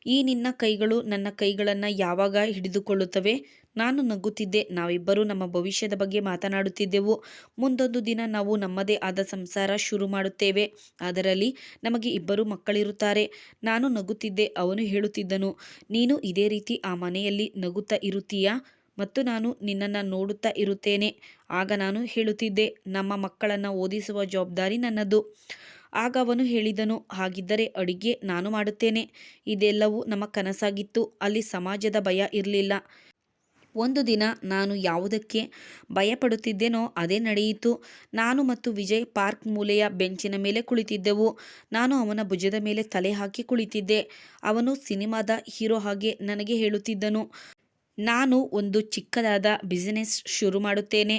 ಈ ನಿನ್ನ ಕೈಗಳು ನನ್ನ ಕೈಗಳನ್ನು ಯಾವಾಗ ಹಿಡಿದುಕೊಳ್ಳುತ್ತವೆ? ನಾನು ನಗುತ್ತಿದ್ದೆ. ನಾವಿಬ್ಬರು ನಮ್ಮ ಭವಿಷ್ಯದ ಬಗ್ಗೆ ಮಾತನಾಡುತ್ತಿದ್ದೆವು. ಮುಂದೊಂದು ದಿನ ನಾವು ನಮ್ಮದೇ ಆದ ಸಂಸಾರ ಶುರು ಮಾಡುತ್ತೇವೆ. ಅದರಲ್ಲಿ ನಮಗೆ 2 ಮಕ್ಕಳಿರುತ್ತಾರೆ. ನಾನು ನಗುತ್ತಿದ್ದೆ. ಅವನು ಹೇಳುತ್ತಿದ್ದನು, ನೀನು ಇದೇ ರೀತಿ ಆ ಮನೆಯಲ್ಲಿ ನಗುತ್ತಾ ಇರುತ್ತೀಯಾ ಮತ್ತು ನಾನು ನಿನ್ನನ್ನು ನೋಡುತ್ತಾ ಇರುತ್ತೇನೆ. ಆಗ ನಾನು ಹೇಳುತ್ತಿದ್ದೆ, ನಮ್ಮ ಮಕ್ಕಳನ್ನು ಓದಿಸುವ ಜವಾಬ್ದಾರಿ ನನ್ನದು. ಆಗ ಅವನು ಹೇಳಿದನು, ಹಾಗಿದ್ದರೆ ಅಡುಗೆ ನಾನು ಮಾಡುತ್ತೇನೆ. ಇದೆಲ್ಲವೂ ನಮ್ಮ ಕನಸಾಗಿತ್ತು. ಅಲ್ಲಿ ಸಮಾಜದ ಭಯ ಇರಲಿಲ್ಲ. ಒಂದು ದಿನ ನಾನು ಯಾವುದಕ್ಕೆ ಭಯಪಡುತ್ತಿದ್ದೆನೋ ಅದೇ ನಡೆಯಿತು. ನಾನು ಮತ್ತು ವಿಜಯ್ ಪಾರ್ಕ್ ಮೂಲೆಯ ಬೆಂಚಿನ ಮೇಲೆ ಕುಳಿತಿದ್ದೆವು. ನಾನು ಅವನ ಭುಜದ ಮೇಲೆ ತಲೆ ಹಾಕಿ ಕುಳಿತಿದ್ದೆ. ಅವನು ಸಿನಿಮಾದ ಹೀರೋ ಹಾಗೆ ನನಗೆ ಹೇಳುತ್ತಿದ್ದನು, ನಾನು ಒಂದು ಚಿಕ್ಕದಾದ ಬಿಸಿನೆಸ್ ಶುರು ಮಾಡುತ್ತೇನೆ.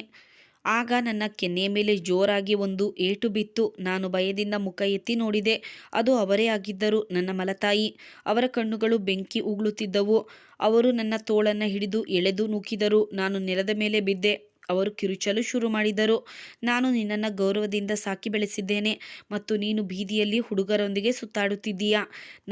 ಆಗ ನನ್ನ ಕೆನ್ನೆಯ ಮೇಲೆ ಜೋರಾಗಿ ಒಂದು ಏಟು ಬಿತ್ತು. ನಾನು ಭಯದಿಂದ ಮುಖ ಎತ್ತಿ ನೋಡಿದೆ. ಅದು ಅವರೇ ಆಗಿದ್ದರು, ನನ್ನ ಮಲತಾಯಿ. ಅವರ ಕಣ್ಣುಗಳು ಬೆಂಕಿ ಉಗುಳುತ್ತಿದ್ದವು. ಅವರು ನನ್ನ ತೋಳನ್ನು ಹಿಡಿದು ಎಳೆದು ನೂಕಿದರು. ನಾನು ನೆಲದ ಮೇಲೆ ಬಿದ್ದೆ. ಅವರು ಕಿರುಚಲು ಶುರು ಮಾಡಿದರು, ನಾನು ನಿನ್ನನ್ನು ಗೌರವದಿಂದ ಸಾಕಿ ಬೆಳೆಸಿದ್ದೇನೆ ಮತ್ತು ನೀನು ಬೀದಿಯಲ್ಲಿ ಹುಡುಗರೊಂದಿಗೆ ಸುತ್ತಾಡುತ್ತಿದ್ದೀಯಾ.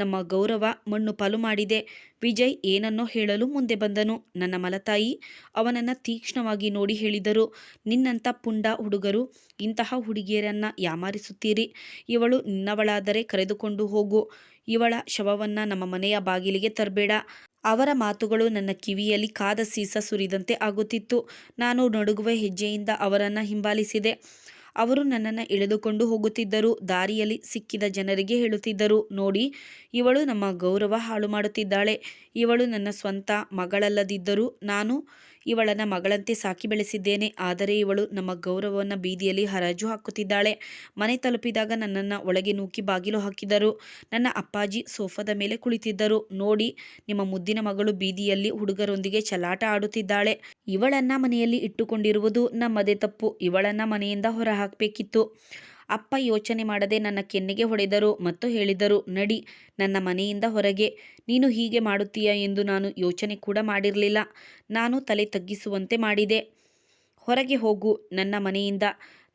ನಮ್ಮ ಗೌರವ ಮಣ್ಣು ಪಾಲು ಮಾಡಿದೆ. ವಿಜಯ್ ಏನನ್ನೋ ಹೇಳಲು ಮುಂದೆ ಬಂದನು. ನನ್ನ ಮಲತಾಯಿ ಅವನನ್ನು ತೀಕ್ಷ್ಣವಾಗಿ ನೋಡಿ ಹೇಳಿದರು, ನಿನ್ನಂಥ ಪುಂಡ ಹುಡುಗರು ಇಂತಹ ಹುಡುಗಿಯರನ್ನು ಯಾಮಾರಿಸುತ್ತೀರಿ. ಇವಳು ನಿನ್ನವಳಾದರೆ ಕರೆದುಕೊಂಡು ಹೋಗು. ಇವಳ ಶವವನ್ನು ನಮ್ಮ ಮನೆಯ ಬಾಗಿಲಿಗೆ ತರಬೇಡ. ಅವರ ಮಾತುಗಳು ನನ್ನ ಕಿವಿಯಲ್ಲಿ ಕಾದ ಸೀಸ ಸುರಿದಂತೆ ಆಗುತ್ತಿತ್ತು. ನಾನು ನಡುಗುವ ಹೆಜ್ಜೆಯಿಂದ ಅವರನ್ನು ಹಿಂಬಾಲಿಸಿದೆ. ಅವರು ನನ್ನನ್ನು ಎಳೆದುಕೊಂಡು ಹೋಗುತ್ತಿದ್ದರು. ದಾರಿಯಲ್ಲಿ ಸಿಕ್ಕಿದ ಜನರಿಗೆ ಹೇಳುತ್ತಿದ್ದರು, ನೋಡಿ, ಇವಳು ನಮ್ಮ ಗೌರವ ಹಾಳು ಮಾಡುತ್ತಿದ್ದಾಳೆ. ಇವಳು ನನ್ನ ಸ್ವಂತ ಮಗಳಲ್ಲದಿದ್ದರೂ ನಾನು ಇವಳನ್ನು ಮಗಳಂತೆ ಸಾಕಿ ಬೆಳೆಸಿದ್ದೇನೆ. ಆದರೆ ಇವಳು ನಮ್ಮ ಗೌರವವನ್ನು ಬೀದಿಯಲ್ಲಿ ಹರಾಜು ಹಾಕುತ್ತಿದ್ದಾಳೆ. ಮನೆ ತಲುಪಿದಾಗ ನನ್ನನ್ನು ಒಳಗೆ ನೂಕಿ ಬಾಗಿಲು ಹಾಕಿದರು. ನನ್ನ ಅಪ್ಪಾಜಿ ಸೋಫಾದ ಮೇಲೆ ಕುಳಿತಿದ್ದರು. ನೋಡಿ, ನಿಮ್ಮ ಮುದ್ದಿನ ಮಗಳು ಬೀದಿಯಲ್ಲಿ ಹುಡುಗರೊಂದಿಗೆ ಚಲಾಟ ಆಡುತ್ತಿದ್ದಾಳೆ. ಇವಳನ್ನ ಮನೆಯಲ್ಲಿ ಇಟ್ಟುಕೊಂಡಿರುವುದು ನಮ್ಮದೇ ತಪ್ಪು. ಇವಳನ್ನ ಮನೆಯಿಂದ ಹೊರ ಹಾಕಬೇಕಿತ್ತು. ಅಪ್ಪ ಯೋಚನೆ ಮಾಡದೆ ನನ್ನ ಕೆನ್ನೆಗೆ ಹೊಡೆದರು ಮತ್ತು ಹೇಳಿದರು, ನಡಿ ನನ್ನ ಮನೆಯಿಂದ ಹೊರಗೆ. ನೀನು ಹೀಗೆ ಮಾಡುತ್ತೀಯಾ ಎಂದು ನಾನು ಯೋಚನೆ ಕೂಡ ಮಾಡಿರಲಿಲ್ಲ. ನಾನು ತಲೆ ತಗ್ಗಿಸುವಂತೆ ಮಾಡಿದೆ. ಹೊರಗೆ ಹೋಗು ನನ್ನ ಮನೆಯಿಂದ.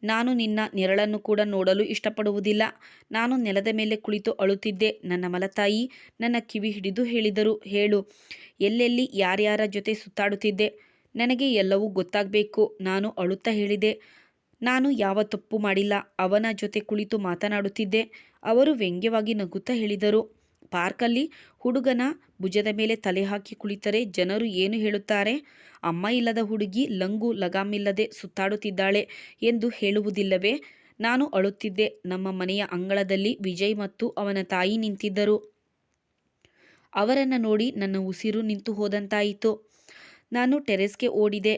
ನಾನು ನಿನ್ನ ನೆರಳನ್ನು ಕೂಡ ನೋಡಲು ಇಷ್ಟಪಡುವುದಿಲ್ಲ. ನಾನು ನೆಲದ ಮೇಲೆ ಕುಳಿತು ಅಳುತ್ತಿದ್ದೆ. ನನ್ನ ಮಲತಾಯಿ ನನ್ನ ಕಿವಿ ಹಿಡಿದು ಹೇಳಿದರು, ಹೇಳು, ಎಲ್ಲೆಲ್ಲಿ ಯಾರ್ಯಾರ ಜೊತೆ ಸುತ್ತಾಡುತ್ತಿದ್ದೆ? ನನಗೆ ಎಲ್ಲವೂ ಗೊತ್ತಾಗಬೇಕು. ನಾನು ಅಳುತ್ತಾ ಹೇಳಿದೆ, ನಾನು ಯಾವ ತಪ್ಪು ಮಾಡಿಲ್ಲ. ಅವನ ಜೊತೆ ಕುಳಿತು ಮಾತನಾಡುತ್ತಿದ್ದೆ. ಅವರು ವ್ಯಂಗ್ಯವಾಗಿ ನಗುತ್ತಾ ಹೇಳಿದರು, ಪಾರ್ಕಲ್ಲಿ ಹುಡುಗನ ಭುಜದ ಮೇಲೆ ತಲೆ ಹಾಕಿ ಕುಳಿತರೆ ಜನರು ಏನು ಹೇಳುತ್ತಾರೆ? ಅಮ್ಮ ಇಲ್ಲದ ಹುಡುಗಿ ಲಂಗು ಲಗಾಮಿಲ್ಲದೆ ಸುತ್ತಾಡುತ್ತಿದ್ದಾಳೆ ಎಂದು ಹೇಳುವುದಿಲ್ಲವೇ? ನಾನು ಅಳುತ್ತಿದ್ದೆ. ನಮ್ಮ ಮನೆಯ ಅಂಗಳದಲ್ಲಿ ವಿಜಯ್ ಮತ್ತು ಅವನ ತಾಯಿ ನಿಂತಿದ್ದರು. ಅವರನ್ನು ನೋಡಿ ನನ್ನ ಉಸಿರು ನಿಂತು ಹೋದಂತಾಯಿತು. ನಾನು ಟೆರೆಸ್ಗೆ ಓಡಿದೆ.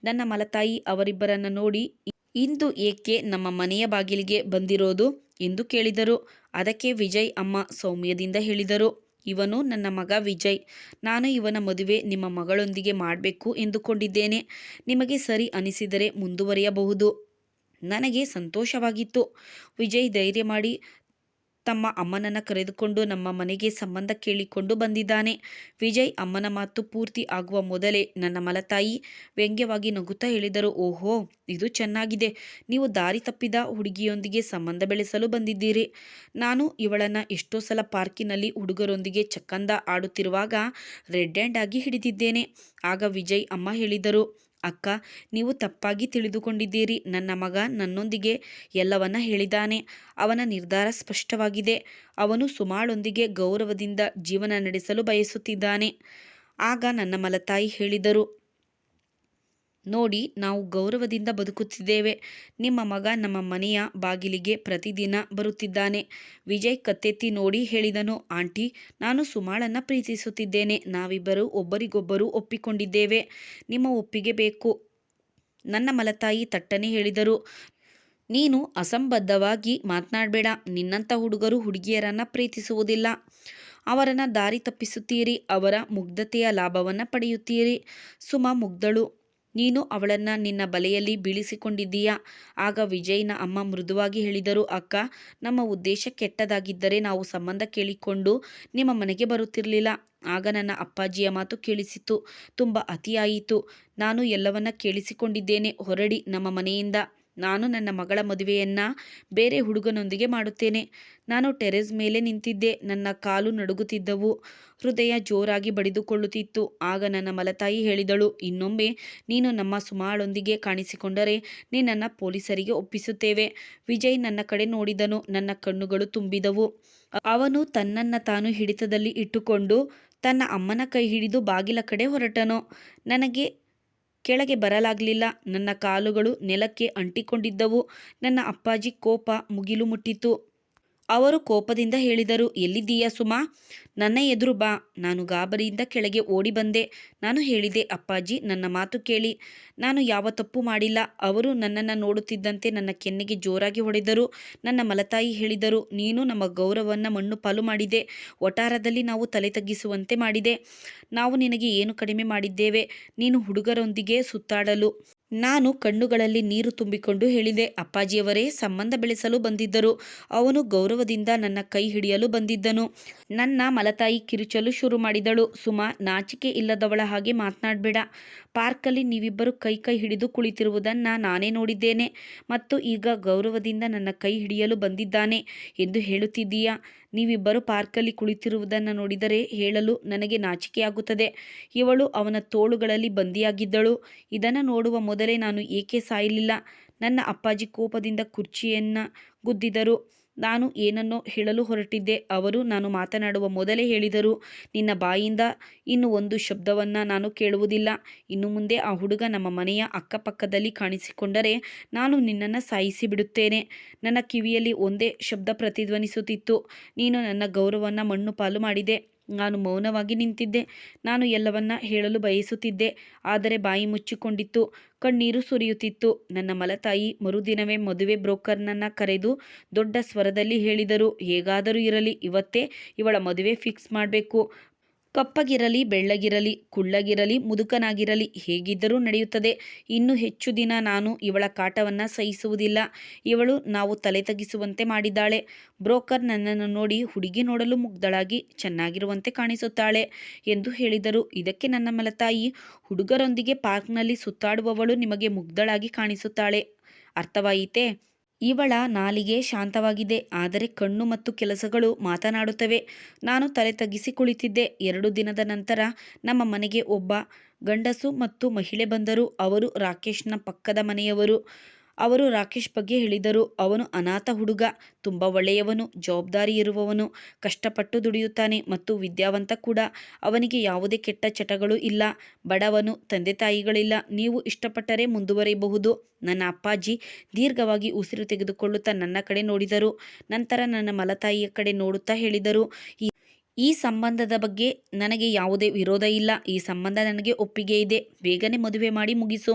ನನ್ನ ಮಲತಾಯಿ ಅವರಿಬ್ಬರನ್ನು ನೋಡಿ, ಇಂದು ಏಕೆ ನಮ್ಮ ಮನೆಯ ಬಾಗಿಲಿಗೆ ಬಂದಿರೋದು ಎಂದು ಕೇಳಿದರು. ಅದಕ್ಕೆ ವಿಜಯ್ ಅಮ್ಮ ಸೌಮ್ಯದಿಂದ ಹೇಳಿದರು, ಇವನು ನನ್ನ ಮಗ ವಿಜಯ್. ನಾನು ಇವನ ಮದುವೆ ನಿಮ್ಮ ಮಗಳೊಂದಿಗೆ ಮಾಡಬೇಕು ಎಂದುಕೊಂಡಿದ್ದೇನೆ. ನಿಮಗೆ ಸರಿ ಅನಿಸಿದರೆ ಮುಂದುವರಿಯಬಹುದು. ನನಗೆ ಸಂತೋಷವಾಗಿತ್ತು. ವಿಜಯ್ ಧೈರ್ಯ ಮಾಡಿ ತಮ್ಮ ಅಮ್ಮನನ್ನು ಕರೆದುಕೊಂಡು ನಮ್ಮ ಮನೆಗೆ ಸಂಬಂಧ ಕೇಳಿಕೊಂಡು ಬಂದಿದ್ದಾನೆ. ವಿಜಯ್ ಅಮ್ಮನ ಮಾತು ಪೂರ್ತಿ ಆಗುವ ಮೊದಲೇ ನನ್ನ ಮಲತಾಯಿ ವ್ಯಂಗ್ಯವಾಗಿ ನಗುತ್ತಾ ಹೇಳಿದರು, ಓಹೋ, ಇದು ಚೆನ್ನಾಗಿದೆ. ನೀವು ದಾರಿ ತಪ್ಪಿದ ಹುಡುಗಿಯೊಂದಿಗೆ ಸಂಬಂಧ ಬೆಳೆಸಲು ಬಂದಿದ್ದೀರಿ. ನಾನು ಇವಳನ್ನು ಎಷ್ಟೋ ಸಲ ಪಾರ್ಕಿನಲ್ಲಿ ಹುಡುಗರೊಂದಿಗೆ ಚಕ್ಕಂದ ಆಡುತ್ತಿರುವಾಗ ರೆಡ್ ಹ್ಯಾಂಡ್ ಆಗಿ ಹಿಡಿದಿದ್ದೇನೆ. ಆಗ ವಿಜಯ್ ಅಮ್ಮ ಹೇಳಿದರು, ಅಕ್ಕ, ನೀವು ತಪ್ಪಾಗಿ ತಿಳಿದುಕೊಂಡಿದ್ದೀರಿ. ನನ್ನ ಮಗ ನನ್ನೊಂದಿಗೆ ಎಲ್ಲವನ್ನ ಹೇಳಿದ್ದಾನೆ. ಅವನ ನಿರ್ಧಾರ ಸ್ಪಷ್ಟವಾಗಿದೆ. ಅವನು ಸುಮಾಳೊಂದಿಗೆ ಗೌರವದಿಂದ ಜೀವನ ನಡೆಸಲು ಬಯಸುತ್ತಿದ್ದಾನೆ. ಆಗ ನನ್ನ ಮಲತಾಯಿ ಹೇಳಿದರು, ನೋಡಿ, ನಾವು ಗೌರವದಿಂದ ಬದುಕುತ್ತಿದ್ದೇವೆ. ನಿಮ್ಮ ಮಗ ನಮ್ಮ ಮನೆಯ ಬಾಗಿಲಿಗೆ ಪ್ರತಿದಿನ ಬರುತ್ತಿದ್ದಾನೆ. ವಿಜಯ್ ಕತ್ತೆತ್ತಿ ನೋಡಿ ಹೇಳಿದನು. ಆಂಟಿ, ನಾನು ಸುಮಾಳನ್ನ ಪ್ರೀತಿಸುತ್ತಿದ್ದೇನೆ. ನಾವಿಬ್ಬರು ಒಬ್ಬರಿಗೊಬ್ಬರು ಒಪ್ಪಿಕೊಂಡಿದ್ದೇವೆ. ನಿಮ್ಮ ಒಪ್ಪಿಗೆ ಬೇಕು. ನನ್ನ ಮಲತಾಯಿ ತಟ್ಟನೆ ಹೇಳಿದರು. ನೀನು ಅಸಂಬದ್ಧವಾಗಿ ಮಾತನಾಡಬೇಡ. ನಿನ್ನಂಥ ಹುಡುಗರು ಹುಡುಗಿಯರನ್ನ ಪ್ರೀತಿಸುವುದಿಲ್ಲ. ಅವರನ್ನ ದಾರಿ ತಪ್ಪಿಸುತ್ತೀರಿ. ಅವರ ಮುಗ್ಧತೆಯ ಲಾಭವನ್ನ ಪಡೆಯುತ್ತೀರಿ. ಸುಮಾ ಮುಗ್ಧಳು. ನೀನು ಅವಳನ್ನ ನಿನ್ನ ಬಲೆಯಲ್ಲಿ ಬೀಳಿಸಿಕೊಂಡಿದ್ದೀಯಾ? ಆಗ ವಿಜಯ್ನ ಅಮ್ಮ ಮೃದುವಾಗಿ ಹೇಳಿದರು. ಅಕ್ಕ, ನಮ್ಮ ಉದ್ದೇಶ ಕೆಟ್ಟದಾಗಿದ್ದರೆ ನಾವು ಸಂಬಂಧ ಕೇಳಿಕೊಂಡು ನಿಮ್ಮ ಮನೆಗೆ ಬರುತ್ತಿರಲಿಲ್ಲ. ಆಗ ನನ್ನ ಅಪ್ಪಾಜಿಯ ಮಾತು ಕೇಳಿಸಿತು. ತುಂಬ ಅತಿಯಾಯಿತು. ನಾನು ಎಲ್ಲವನ್ನ ಕೇಳಿಸಿಕೊಂಡಿದ್ದೇನೆ. ಹೊರಡಿ ನಮ್ಮ ಮನೆಯಿಂದ. ನಾನು ನನ್ನ ಮಗಳ ಮದುವೆಯನ್ನ ಬೇರೆ ಹುಡುಗನೊಂದಿಗೆ ಮಾಡುತ್ತೇನೆ. ನಾನು ಟೆರೇಸ್ ಮೇಲೆ ನಿಂತಿದ್ದೆ. ನನ್ನ ಕಾಲು ನಡುಗುತ್ತಿದ್ದವು. ಹೃದಯ ಜೋರಾಗಿ ಬಡಿದುಕೊಳ್ಳುತ್ತಿತ್ತು. ಆಗ ನನ್ನ ಮಲತಾಯಿ ಹೇಳಿದಳು, ಇನ್ನೊಮ್ಮೆ ನೀನು ನಮ್ಮ ಸುಮಾಳೊಂದಿಗೆ ಕಾಣಿಸಿಕೊಂಡರೆ ನಿನ್ನನ್ನು ಪೊಲೀಸರಿಗೆ ಒಪ್ಪಿಸುತ್ತೇವೆ. ವಿಜಯ್ ನನ್ನ ಕಡೆ ನೋಡಿದನು. ನನ್ನ ಕಣ್ಣುಗಳು ತುಂಬಿದವು. ಅವನು ತನ್ನನ್ನು ತಾನು ಹಿಡಿತದಲ್ಲಿ ಇಟ್ಟುಕೊಂಡು ತನ್ನ ಅಮ್ಮನ ಕೈ ಹಿಡಿದು ಬಾಗಿಲ ಕಡೆ ಹೊರಟನು. ನನಗೆ ಕೆಳಗೆ ಬರಲಾಗಲಿಲ್ಲ. ನನ್ನ ಕಾಲುಗಳು ನೆಲಕ್ಕೆ ಅಂಟಿಕೊಂಡಿದ್ದವು. ನನ್ನ ಅಪ್ಪಾಜಿ ಕೋಪ ಮುಗಿಲು ಮುಟ್ಟಿತು. ಅವರು ಕೋಪದಿಂದ ಹೇಳಿದರು, ಎಲ್ಲಿದ್ದೀಯಾ ಸುಮಾ? ನನ್ನ ಎದುರು ಬಾ. ನಾನು ಗಾಬರಿಯಿಂದ ಕೆಳಗೆ ಓಡಿ ಬಂದೆ. ನಾನು ಹೇಳಿದೆ, ಅಪ್ಪಾಜಿ, ನನ್ನ ಮಾತು ಕೇಳಿ. ನಾನು ಯಾವ ತಪ್ಪು ಮಾಡಿಲ್ಲ. ಅವರು ನನ್ನನ್ನು ನೋಡುತ್ತಿದ್ದಂತೆ ನನ್ನ ಕೆನ್ನೆಗೆ ಜೋರಾಗಿ ಹೊಡೆದರು. ನನ್ನ ಮಲತಾಯಿ ಹೇಳಿದರು, ನೀನು ನಮ್ಮ ಗೌರವವನ್ನು ಮಣ್ಣು ಪಾಲು ಮಾಡಿದೆ. ವಠಾರದಲ್ಲಿ ನಾವು ತಲೆ ತಗ್ಗಿಸುವಂತೆ ಮಾಡಿದೆ. ನಾವು ನಿನಗೆ ಏನು ಕಡಿಮೆ ಮಾಡಿದ್ದೇವೆ? ನೀನು ಹುಡುಗರೊಂದಿಗೆ ಸುತ್ತಾಡಲು. ನಾನು ಕಣ್ಣುಗಳಲ್ಲಿ ನೀರು ತುಂಬಿಕೊಂಡು ಹೇಳಿದೆ, ಅಪ್ಪಾಜಿಯವರೇ ಸಂಬಂಧ ಬೆಳೆಸಲು ಬಂದಿದ್ದರು. ಅವನು ಗೌರವದಿಂದ ನನ್ನ ಕೈ ಹಿಡಿಯಲು ಬಂದಿದ್ದನು. ನನ್ನ ಮಲತಾಯಿ ಕಿರುಚಲು ಶುರು ಮಾಡಿದಳು. ಸುಮಾ, ನಾಚಿಕೆ ಇಲ್ಲದವಳ ಹಾಗೆ ಮಾತನಾಡಬೇಡ. ಪಾರ್ಕಲ್ಲಿ ನೀವಿಬ್ಬರು ಕೈ ಕೈ ಹಿಡಿದು ಕುಳಿತಿರುವುದನ್ನು ನಾನೇ ನೋಡಿದ್ದೇನೆ. ಮತ್ತು ಈಗ ಗೌರವದಿಂದ ನನ್ನ ಕೈ ಹಿಡಿಯಲು ಬಂದಿದ್ದಾನೆ ಎಂದು ಹೇಳುತ್ತಿದ್ದೀಯಾ? ನೀವಿಬ್ಬರು ಪಾರ್ಕಲ್ಲಿ ಕುಳಿತಿರುವುದನ್ನು ನೋಡಿದರೆ ಹೇಳಲು ನನಗೆ ನಾಚಿಕೆಯಾಗುತ್ತದೆ. ಇವಳು ಅವನ ತೋಳುಗಳಲ್ಲಿ ಬಂದಿಯಾಗಿದ್ದಳು. ಇದನ್ನು ನೋಡುವ ಮೊದಲೇ ನಾನು ಏಕೆ ಸಾಯಲಿಲ್ಲ? ನನ್ನ ಅಪ್ಪಾಜಿ ಕೋಪದಿಂದ ಕುರ್ಚಿಯನ್ನು ಗುದ್ದಿದರು. ನಾನು ಏನನ್ನೋ ಹೇಳಲು ಹೊರಟಿದ್ದೆ. ಅವರು ನಾನು ಮಾತನಾಡುವ ಮೊದಲೇ ಹೇಳಿದರು, ನಿನ್ನ ಬಾಯಿಂದ ಇನ್ನು ಒಂದು ಶಬ್ದವನ್ನು ನಾನು ಕೇಳುವುದಿಲ್ಲ. ಇನ್ನು ಮುಂದೆ ಆ ಹುಡುಗ ನಮ್ಮ ಮನೆಯ ಅಕ್ಕಪಕ್ಕದಲ್ಲಿ ಕಾಣಿಸಿಕೊಂಡರೆ ನಾನು ನಿನ್ನನ್ನು ಸಾಯಿಸಿ ಬಿಡುತ್ತೇನೆ. ನನ್ನ ಕಿವಿಯಲ್ಲಿ ಒಂದೇ ಶಬ್ದ ಪ್ರತಿಧ್ವನಿಸುತ್ತಿತ್ತು, ನೀನು ನನ್ನ ಗೌರವವನ್ನು ಮಣ್ಣು ಪಾಲು ಮಾಡಿದೆ. ನಾನು ಮೌನವಾಗಿ ನಿಂತಿದ್ದೆ. ನಾನು ಎಲ್ಲವನ್ನ ಹೇಳಲು ಬಯಸುತ್ತಿದ್ದೆ, ಆದರೆ ಬಾಯಿ ಮುಚ್ಚಿಕೊಂಡಿತ್ತು. ಕಣ್ಣೀರು ಸುರಿಯುತ್ತಿತ್ತು. ನನ್ನ ಮಲತಾಯಿ ಮರುದಿನವೇ ಮದುವೆ ಬ್ರೋಕರ್ನನ್ನು ಕರೆದು ದೊಡ್ಡ ಸ್ವರದಲ್ಲಿ ಹೇಳಿದರು, ಹೇಗಾದರೂ ಇರಲಿ, ಇವತ್ತೇ ಇವಳ ಮದುವೆ ಫಿಕ್ಸ್ ಮಾಡಬೇಕು. ಕಪ್ಪಗಿರಲಿ, ಬೆಳ್ಳಗಿರಲಿ, ಕುಳ್ಳಗಿರಲಿ, ಮುದುಕನಾಗಿರಲಿ, ಹೇಗಿದ್ದರೂ ನಡೆಯುತ್ತದೆ. ಇನ್ನು ಹೆಚ್ಚು ದಿನ ನಾನು ಇವಳ ಕಾಟವನ್ನು ಸಹಿಸುವುದಿಲ್ಲ. ಇವಳು ನಾವು ತಲೆ ತಗ್ಗಿಸುವಂತೆ ಮಾಡಿದ್ದಾಳೆ. ಬ್ರೋಕರ್ ನನ್ನನ್ನು ನೋಡಿ, ಹುಡುಗಿ ನೋಡಲು ಮುಗ್ಧಳಾಗಿ ಚೆನ್ನಾಗಿರುವಂತೆ ಕಾಣಿಸುತ್ತಾಳೆ ಎಂದು ಹೇಳಿದರು. ಇದಕ್ಕೆ ನನ್ನ ಮಲತಾಯಿ, ಹುಡುಗರೊಂದಿಗೆ ಪಾರ್ಕ್ನಲ್ಲಿ ಸುತ್ತಾಡುವವಳು ನಿಮಗೆ ಮುಗ್ಧಳಾಗಿ ಕಾಣಿಸುತ್ತಾಳೆ, ಅರ್ಥವಾಯಿತೇ? ಇವಳ ನಾಲಿಗೆ ಶಾಂತವಾಗಿದೆ, ಆದರೆ ಕಣ್ಣು ಮತ್ತು ಕೆಲಸಗಳು ಮಾತನಾಡುತ್ತವೆ. ನಾನು ತಲೆ ತಗ್ಗಿಸಿ ಕುಳಿತಿದ್ದೆ. 2 ದಿನದ ನಂತರ ನಮ್ಮ ಮನೆಗೆ ಒಬ್ಬ ಗಂಡಸು ಮತ್ತು ಮಹಿಳೆ ಬಂದರು. ಅವರು ರಾಕೇಶ್ನ ಪಕ್ಕದ ಮನೆಯವರು. ಅವರು ರಾಕೇಶ್ ಬಗ್ಗೆ ಹೇಳಿದರು. ಅವನು ಅನಾಥ ಹುಡುಗ, ತುಂಬ ಒಳ್ಳೆಯವನು, ಜವಾಬ್ದಾರಿ ಇರುವವನು, ಕಷ್ಟಪಟ್ಟು ದುಡಿಯುತ್ತಾನೆ ಮತ್ತು ವಿದ್ಯಾವಂತ ಕೂಡ. ಅವನಿಗೆ ಯಾವುದೇ ಕೆಟ್ಟ ಚಟಗಳು ಇಲ್ಲ. ಬಡವನು, ತಂದೆ ತಾಯಿಗಳಿಲ್ಲ. ನೀವು ಇಷ್ಟಪಟ್ಟರೆ ಮುಂದುವರಿಯಬಹುದು. ನನ್ನ ಅಪ್ಪಾಜಿ ದೀರ್ಘವಾಗಿ ಉಸಿರು ತೆಗೆದುಕೊಳ್ಳುತ್ತಾ ನನ್ನ ಕಡೆ ನೋಡಿದರು. ನಂತರ ನನ್ನ ಮಲತಾಯಿಯ ಕಡೆ ನೋಡುತ್ತಾ ಹೇಳಿದರು, ಈ ಸಂಬಂಧದ ಬಗ್ಗೆ ನನಗೆ ಯಾವುದೇ ವಿರೋಧ ಇಲ್ಲ. ಈ ಸಂಬಂಧ ನನಗೆ ಒಪ್ಪಿಗೆ ಇದೆ. ಬೇಗನೆ ಮದುವೆ ಮಾಡಿ ಮುಗಿಸು.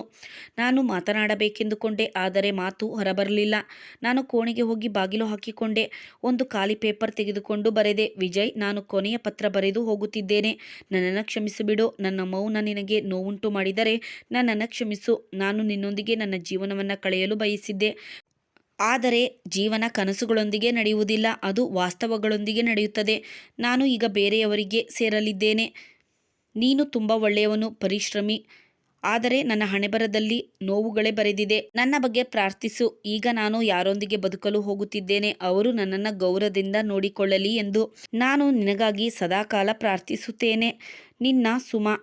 ನಾನು ಮಾತನಾಡಬೇಕೆಂದುಕೊಂಡೆ, ಆದರೆ ಮಾತು ಹೊರಬರಲಿಲ್ಲ. ನಾನು ಕೋಣೆಗೆ ಹೋಗಿ ಬಾಗಿಲು ಹಾಕಿಕೊಂಡೆ. ಒಂದು ಖಾಲಿ ಪೇಪರ್ ತೆಗೆದುಕೊಂಡು ಬರೆದೆ, ವಿಜಯ್, ನಾನು ಕೊನೆಯ ಪತ್ರ ಬರೆದು ಹೋಗುತ್ತಿದ್ದೇನೆ. ನನ್ನನ್ನು ಕ್ಷಮಿಸಿಬಿಡು. ನನ್ನ ಮೌನ ನಿನಗೆ ನೋವುಂಟು ಮಾಡಿದರೆ ನನ್ನನ್ನು ಕ್ಷಮಿಸು. ನಾನು ನಿನ್ನೊಂದಿಗೆ ನನ್ನ ಜೀವನವನ್ನು ಕಳೆಯಲು ಬಯಸಿದ್ದೆ. ಆದರೆ ಜೀವನ ಕನಸುಗಳೊಂದಿಗೆ ನಡೆಯುವುದಿಲ್ಲ, ಅದು ವಾಸ್ತವಗಳೊಂದಿಗೆ ನಡೆಯುತ್ತದೆ. ನಾನು ಈಗ ಬೇರೆಯವರಿಗೆ ಸೇರಲಿದ್ದೇನೆ. ನೀನು ತುಂಬ ಒಳ್ಳೆಯವನು, ಪರಿಶ್ರಮಿ. ಆದರೆ ನನ್ನ ಹಣೆಬರದಲ್ಲಿ ನೋವುಗಳೇ ಬರೆದಿದೆ. ನನ್ನ ಬಗ್ಗೆ ಪ್ರಾರ್ಥಿಸು. ಈಗ ನಾನು ಯಾರೊಂದಿಗೆ ಬದುಕಲು ಹೋಗುತ್ತಿದ್ದೇನೆ, ಅವರು ನನ್ನನ್ನು ಗೌರವದಿಂದ ನೋಡಿಕೊಳ್ಳಲಿ ಎಂದು ನಾನು ನಿನಗಾಗಿ ಸದಾಕಾಲ ಪ್ರಾರ್ಥಿಸುತ್ತೇನೆ. ನಿನ್ನ ಸುಮಾ.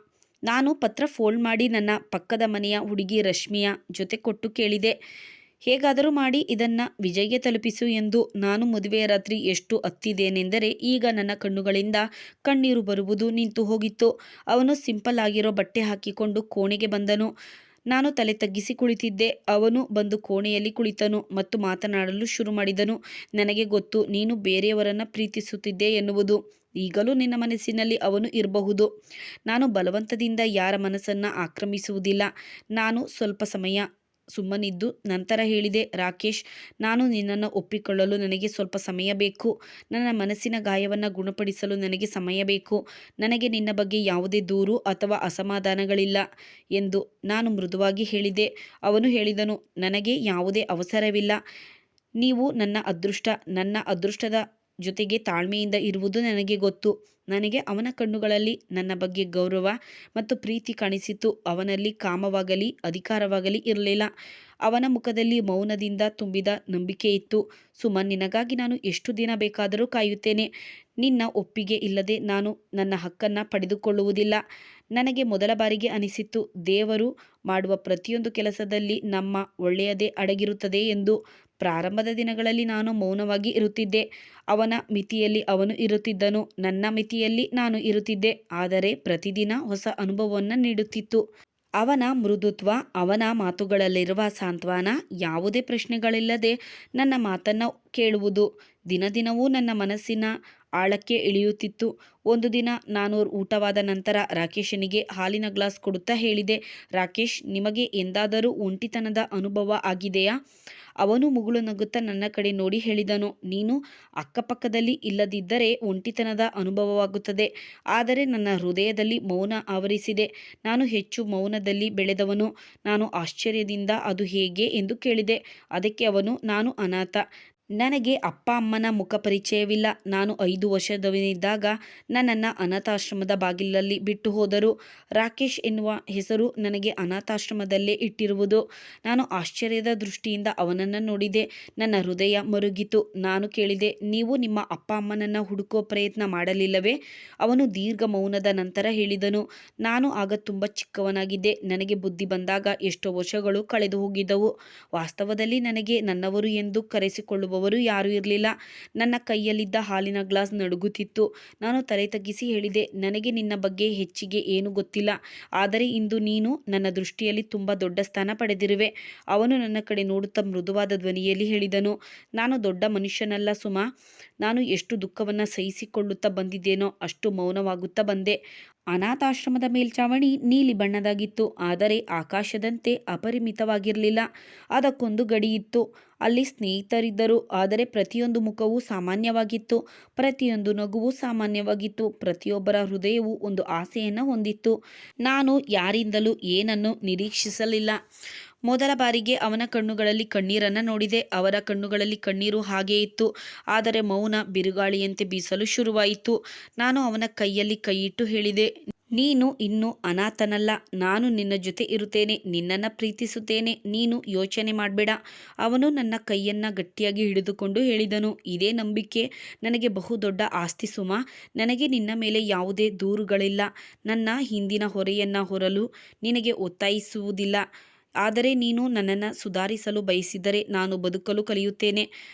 ನಾನು ಪತ್ರ ಫೋಲ್ಡ್ ಮಾಡಿ ನನ್ನ ಪಕ್ಕದ ಮನೆಯ ಹುಡುಗಿ ರಶ್ಮಿಯ ಜೊತೆ ಕೊಟ್ಟು ಕೇಳಿದೆ, ಹೇಗಾದರೂ ಮಾಡಿ ಇದನ್ನು ವಿಜಯ್ಗೆ ತಲುಪಿಸು ಎಂದು. ನಾನು ಮದುವೆಯ ರಾತ್ರಿ ಎಷ್ಟು ಅತ್ತಿದ್ದೇನೆಂದರೆ ಈಗ ನನ್ನ ಕಣ್ಣುಗಳಿಂದ ಕಣ್ಣೀರು ಬರುವುದು ನಿಂತು ಹೋಗಿತ್ತು. ಅವನು ಸಿಂಪಲ್ ಆಗಿರೋ ಬಟ್ಟೆ ಹಾಕಿಕೊಂಡು ಕೋಣೆಗೆ ಬಂದನು. ನಾನು ತಲೆ ತಗ್ಗಿಸಿ ಕುಳಿತಿದ್ದೆ. ಅವನು ಬಂದು ಕೋಣೆಯಲ್ಲಿ ಕುಳಿತನು ಮತ್ತು ಮಾತನಾಡಲು ಶುರು ಮಾಡಿದನು. ನನಗೆ ಗೊತ್ತು, ನೀನು ಬೇರೆಯವರನ್ನು ಪ್ರೀತಿಸುತ್ತಿದ್ದೆ ಎನ್ನುವುದು. ಈಗಲೂ ನಿನ್ನ ಮನಸ್ಸಿನಲ್ಲಿ ಅವನು ಇರಬಹುದು. ನಾನು ಬಲವಂತದಿಂದ ಯಾರ ಮನಸ್ಸನ್ನು ಆಕ್ರಮಿಸುವುದಿಲ್ಲ. ನಾನು ಸ್ವಲ್ಪ ಸಮಯ ಸುಮ್ಮನಿದ್ದು ನಂತರ ಹೇಳಿದೆ, ರಾಕೇಶ್, ನಾನು ನಿನ್ನನ್ನು ಒಪ್ಪಿಕೊಳ್ಳಲು ನನಗೆ ಸ್ವಲ್ಪ ಸಮಯ ಬೇಕು. ನನ್ನ ಮನಸ್ಸಿನ ಗಾಯವನ್ನು ಗುಣಪಡಿಸಲು ನನಗೆ ಸಮಯ ಬೇಕು. ನನಗೆ ನಿನ್ನ ಬಗ್ಗೆ ಯಾವುದೇ ದೂರು ಅಥವಾ ಅಸಮಾಧಾನಗಳಿಲ್ಲ ಎಂದು ನಾನು ಮೃದುವಾಗಿ ಹೇಳಿದೆ. ಅವನು ಹೇಳಿದನು, ನನಗೆ ಯಾವುದೇ ಅವಸರವಿಲ್ಲ. ನೀವು ನನ್ನ ಅದೃಷ್ಟದ ಜೊತೆಗೆ ತಾಳ್ಮೆಯಿಂದ ಇರುವುದು ನನಗೆ ಗೊತ್ತು. ನನಗೆ ಅವನ ಕಣ್ಣುಗಳಲ್ಲಿ ನನ್ನ ಬಗ್ಗೆ ಗೌರವ ಮತ್ತು ಪ್ರೀತಿ ಕಾಣಿಸಿತು. ಅವನಲ್ಲಿ ಕಾಮವಾಗಲಿ ಅಧಿಕಾರವಾಗಲಿ ಇರಲಿಲ್ಲ. ಅವನ ಮುಖದಲ್ಲಿ ಮೌನದಿಂದ ತುಂಬಿದ ನಂಬಿಕೆ ಇತ್ತು. ಸುಮನ್, ನಿನಗಾಗಿ ನಾನು ಎಷ್ಟು ದಿನ ಬೇಕಾದರೂ ಕಾಯುತ್ತೇನೆ. ನಿನ್ನ ಒಪ್ಪಿಗೆ ಇಲ್ಲದೆ ನಾನು ನನ್ನ ಹಕ್ಕನ್ನು ಪಡೆದುಕೊಳ್ಳುವುದಿಲ್ಲ. ನನಗೆ ಮೊದಲ ಬಾರಿಗೆ ಅನಿಸಿತು, ದೇವರು ಮಾಡುವ ಪ್ರತಿಯೊಂದು ಕೆಲಸದಲ್ಲಿ ನಮ್ಮ ಒಳ್ಳೆಯದೇ ಅಡಗಿರುತ್ತದೆ ಎಂದು. ಪ್ರಾರಂಭದ ದಿನಗಳಲ್ಲಿ ನಾನು ಮೌನವಾಗಿ ಇರುತ್ತಿದ್ದೆ. ಅವನ ಮಿತಿಯಲ್ಲಿ ಅವನು ಇರುತ್ತಿದ್ದನು, ನನ್ನ ಮಿತಿಯಲ್ಲಿ ನಾನು ಇರುತ್ತಿದ್ದೆ. ಆದರೆ ಪ್ರತಿದಿನ ಹೊಸ ಅನುಭವವನ್ನು ನೀಡುತ್ತಿತ್ತು. ಅವನ ಮೃದುತ್ವ, ಅವನ ಮಾತುಗಳಲ್ಲಿರುವ ಸಾಂತ್ವನ, ಯಾವುದೇ ಪ್ರಶ್ನೆಗಳಿಲ್ಲದೆ ನನ್ನ ಮಾತನ್ನು ಕೇಳುವುದು ದಿನದಿನವೂ ನನ್ನ ಮನಸ್ಸಿನ ಆಳಕ್ಕೆ ಇಳಿಯುತ್ತಿತ್ತು. ಒಂದು ದಿನ ನಾನು ಊಟವಾದ ನಂತರ ರಾಕೇಶನಿಗೆ ಹಾಲಿನ ಗ್ಲಾಸ್ ಕೊಡುತ್ತಾ ಹೇಳಿದೆ, ರಾಕೇಶ್, ನಿಮಗೆ ಎಂದಾದರೂ ಒಂಟಿತನದ ಅನುಭವ ಆಗಿದೆಯಾ? ಅವನು ಮುಗುಳು ನಗುತ್ತಾ ನನ್ನ ಕಡೆ ನೋಡಿ ಹೇಳಿದನು, ನೀನು ಅಕ್ಕಪಕ್ಕದಲ್ಲಿ ಇಲ್ಲದಿದ್ದರೆ ಒಂಟಿತನದ ಅನುಭವವಾಗುತ್ತದೆ. ಆದರೆ ನನ್ನ ಹೃದಯದಲ್ಲಿ ಮೌನ ಆವರಿಸಿದೆ. ನಾನು ಹೆಚ್ಚು ಮೌನದಲ್ಲಿ ಬೆಳೆದವನು. ನಾನು ಆಶ್ಚರ್ಯದಿಂದ ಅದು ಹೇಗೆ ಎಂದು ಕೇಳಿದೆ. ಅದಕ್ಕೆ ಅವನು, ನಾನು ಅನಾಥ. ನನಗೆ ಅಪ್ಪ ಅಮ್ಮನ ಮುಖ ಪರಿಚಯವಿಲ್ಲ. ನಾನು 5 ವರ್ಷದವನಿದ್ದಾಗ ನನ್ನನ್ನು ಅನಾಥಾಶ್ರಮದ ಬಾಗಿಲಲ್ಲಿ ಬಿಟ್ಟು ಹೋದರು. ರಾಕೇಶ್ ಎನ್ನುವ ಹೆಸರು ನನಗೆ ಅನಾಥಾಶ್ರಮದಲ್ಲೇ ಇಟ್ಟಿರುವುದು. ನಾನು ಆಶ್ಚರ್ಯದ ದೃಷ್ಟಿಯಿಂದ ಅವನನ್ನು ನೋಡಿದೆ. ನನ್ನ ಹೃದಯ ಮರುಗಿತು. ನಾನು ಕೇಳಿದೆ, ನೀವು ನಿಮ್ಮ ಅಪ್ಪ ಅಮ್ಮನನ್ನು ಹುಡುಕೋ ಪ್ರಯತ್ನ ಮಾಡಲಿಲ್ಲವೇ? ಅವನು ದೀರ್ಘ ಮೌನದ ನಂತರ ಹೇಳಿದನು, ನಾನು ಆಗ ತುಂಬ ಚಿಕ್ಕವನಾಗಿದ್ದೆ. ನನಗೆ ಬುದ್ಧಿ ಬಂದಾಗ ಎಷ್ಟೋ ವರ್ಷಗಳು ಕಳೆದು ಹೋಗಿದ್ದವು. ವಾಸ್ತವದಲ್ಲಿ ನನಗೆ ನನ್ನವರು ಎಂದು ಕರೆಸಿಕೊಳ್ಳುವ ಯಾರೂ ಇರಲಿಲ್ಲ. ನನ್ನ ಕೈಯಲ್ಲಿದ್ದ ಹಾಲಿನ ಗ್ಲಾಸ್ ನಡುಗುತ್ತಿತ್ತು. ನಾನು ತಲೆ ತಗ್ಗಿಸಿ ಹೇಳಿದೆ, ನನಗೆ ನಿನ್ನ ಬಗ್ಗೆ ಹೆಚ್ಚಿಗೆ ಏನೂ ಗೊತ್ತಿಲ್ಲ. ಆದರೆ ಇಂದು ನೀನು ನನ್ನ ದೃಷ್ಟಿಯಲ್ಲಿ ತುಂಬ ದೊಡ್ಡ ಸ್ಥಾನ ಪಡೆದಿರುವೆ. ಅವನು ನನ್ನ ಕಡೆ ನೋಡುತ್ತಾ ಮೃದುವಾದ ಧ್ವನಿಯಲ್ಲಿ ಹೇಳಿದನು, ನಾನು ದೊಡ್ಡ ಮನುಷ್ಯನಲ್ಲ ಸುಮಾ. ನಾನು ಎಷ್ಟು ದುಃಖವನ್ನು ಸಹಿಸಿಕೊಳ್ಳುತ್ತಾ ಬಂದಿದ್ದೇನೋ ಅಷ್ಟು ಮೌನವಾಗುತ್ತಾ ಬಂದೆ. ಅನಾಥಾಶ್ರಮದ ಮೇಲ್ಛಾವಣಿ ನೀಲಿ ಬಣ್ಣದಾಗಿತ್ತು, ಆದರೆ ಆಕಾಶದಂತೆ ಅಪರಿಮಿತವಾಗಿರಲಿಲ್ಲ. ಅದಕ್ಕೊಂದು ಗಡಿಯಿತ್ತು. ಅಲ್ಲಿ ಸ್ನೇಹಿತರಿದ್ದರು, ಆದರೆ ಪ್ರತಿಯೊಂದು ಮುಖವೂ ಸಾಮಾನ್ಯವಾಗಿತ್ತು. ಪ್ರತಿಯೊಂದು ನಗುವೂ ಸಾಮಾನ್ಯವಾಗಿತ್ತು. ಪ್ರತಿಯೊಬ್ಬರ ಹೃದಯವೂ ಒಂದು ಆಸೆಯನ್ನು ಹೊಂದಿತ್ತು. ನಾನು ಯಾರಿಂದಲೂ ಏನನ್ನು ನಿರೀಕ್ಷಿಸಲಿಲ್ಲ. ಮೊದಲ ಬಾರಿಗೆ ಅವನ ಕಣ್ಣುಗಳಲ್ಲಿ ಕಣ್ಣೀರನ್ನು ನೋಡಿದೆ. ಅವರ ಕಣ್ಣುಗಳಲ್ಲಿ ಕಣ್ಣೀರು ಹಾಗೇ ಇತ್ತು, ಆದರೆ ಮೌನ ಬಿರುಗಾಳಿಯಂತೆ ಬೀಸಲು ಶುರುವಾಯಿತು. ನಾನು ಅವನ ಕೈಯಲ್ಲಿ ಕೈಯಿಟ್ಟು ಹೇಳಿದೆ, ನೀನು ಇನ್ನೂ ಅನಾಥನಲ್ಲ. ನಾನು ನಿನ್ನ ಜೊತೆ ಇರುತ್ತೇನೆ. ನಿನ್ನನ್ನು ಪ್ರೀತಿಸುತ್ತೇನೆ. ನೀನು ಯೋಚನೆ ಮಾಡಬೇಡ. ಅವನು ನನ್ನ ಕೈಯನ್ನು ಗಟ್ಟಿಯಾಗಿ ಹಿಡಿದುಕೊಂಡು ಹೇಳಿದನು, ಇದೇ ನಂಬಿಕೆ ನನಗೆ ಬಹುದೊಡ್ಡ ಆಸ್ತಿ ಸುಮಾ. ನನಗೆ ನಿನ್ನ ಮೇಲೆ ಯಾವುದೇ ದೂರುಗಳಿಲ್ಲ. ನನ್ನ ಹಿಂದಿನ ಹೊರೆಯನ್ನು ಹೊರಲು ನಿನಗೆ ಒತ್ತಾಯಿಸುವುದಿಲ್ಲ. ಆದರೆ ನೀನು ನನ್ನನ್ನು ಸುಧಾರಿಸಲು ಬಯಸಿದರೆ ನಾನು ಬದುಕಲು ಕಲಿಯುತ್ತೇನೆ.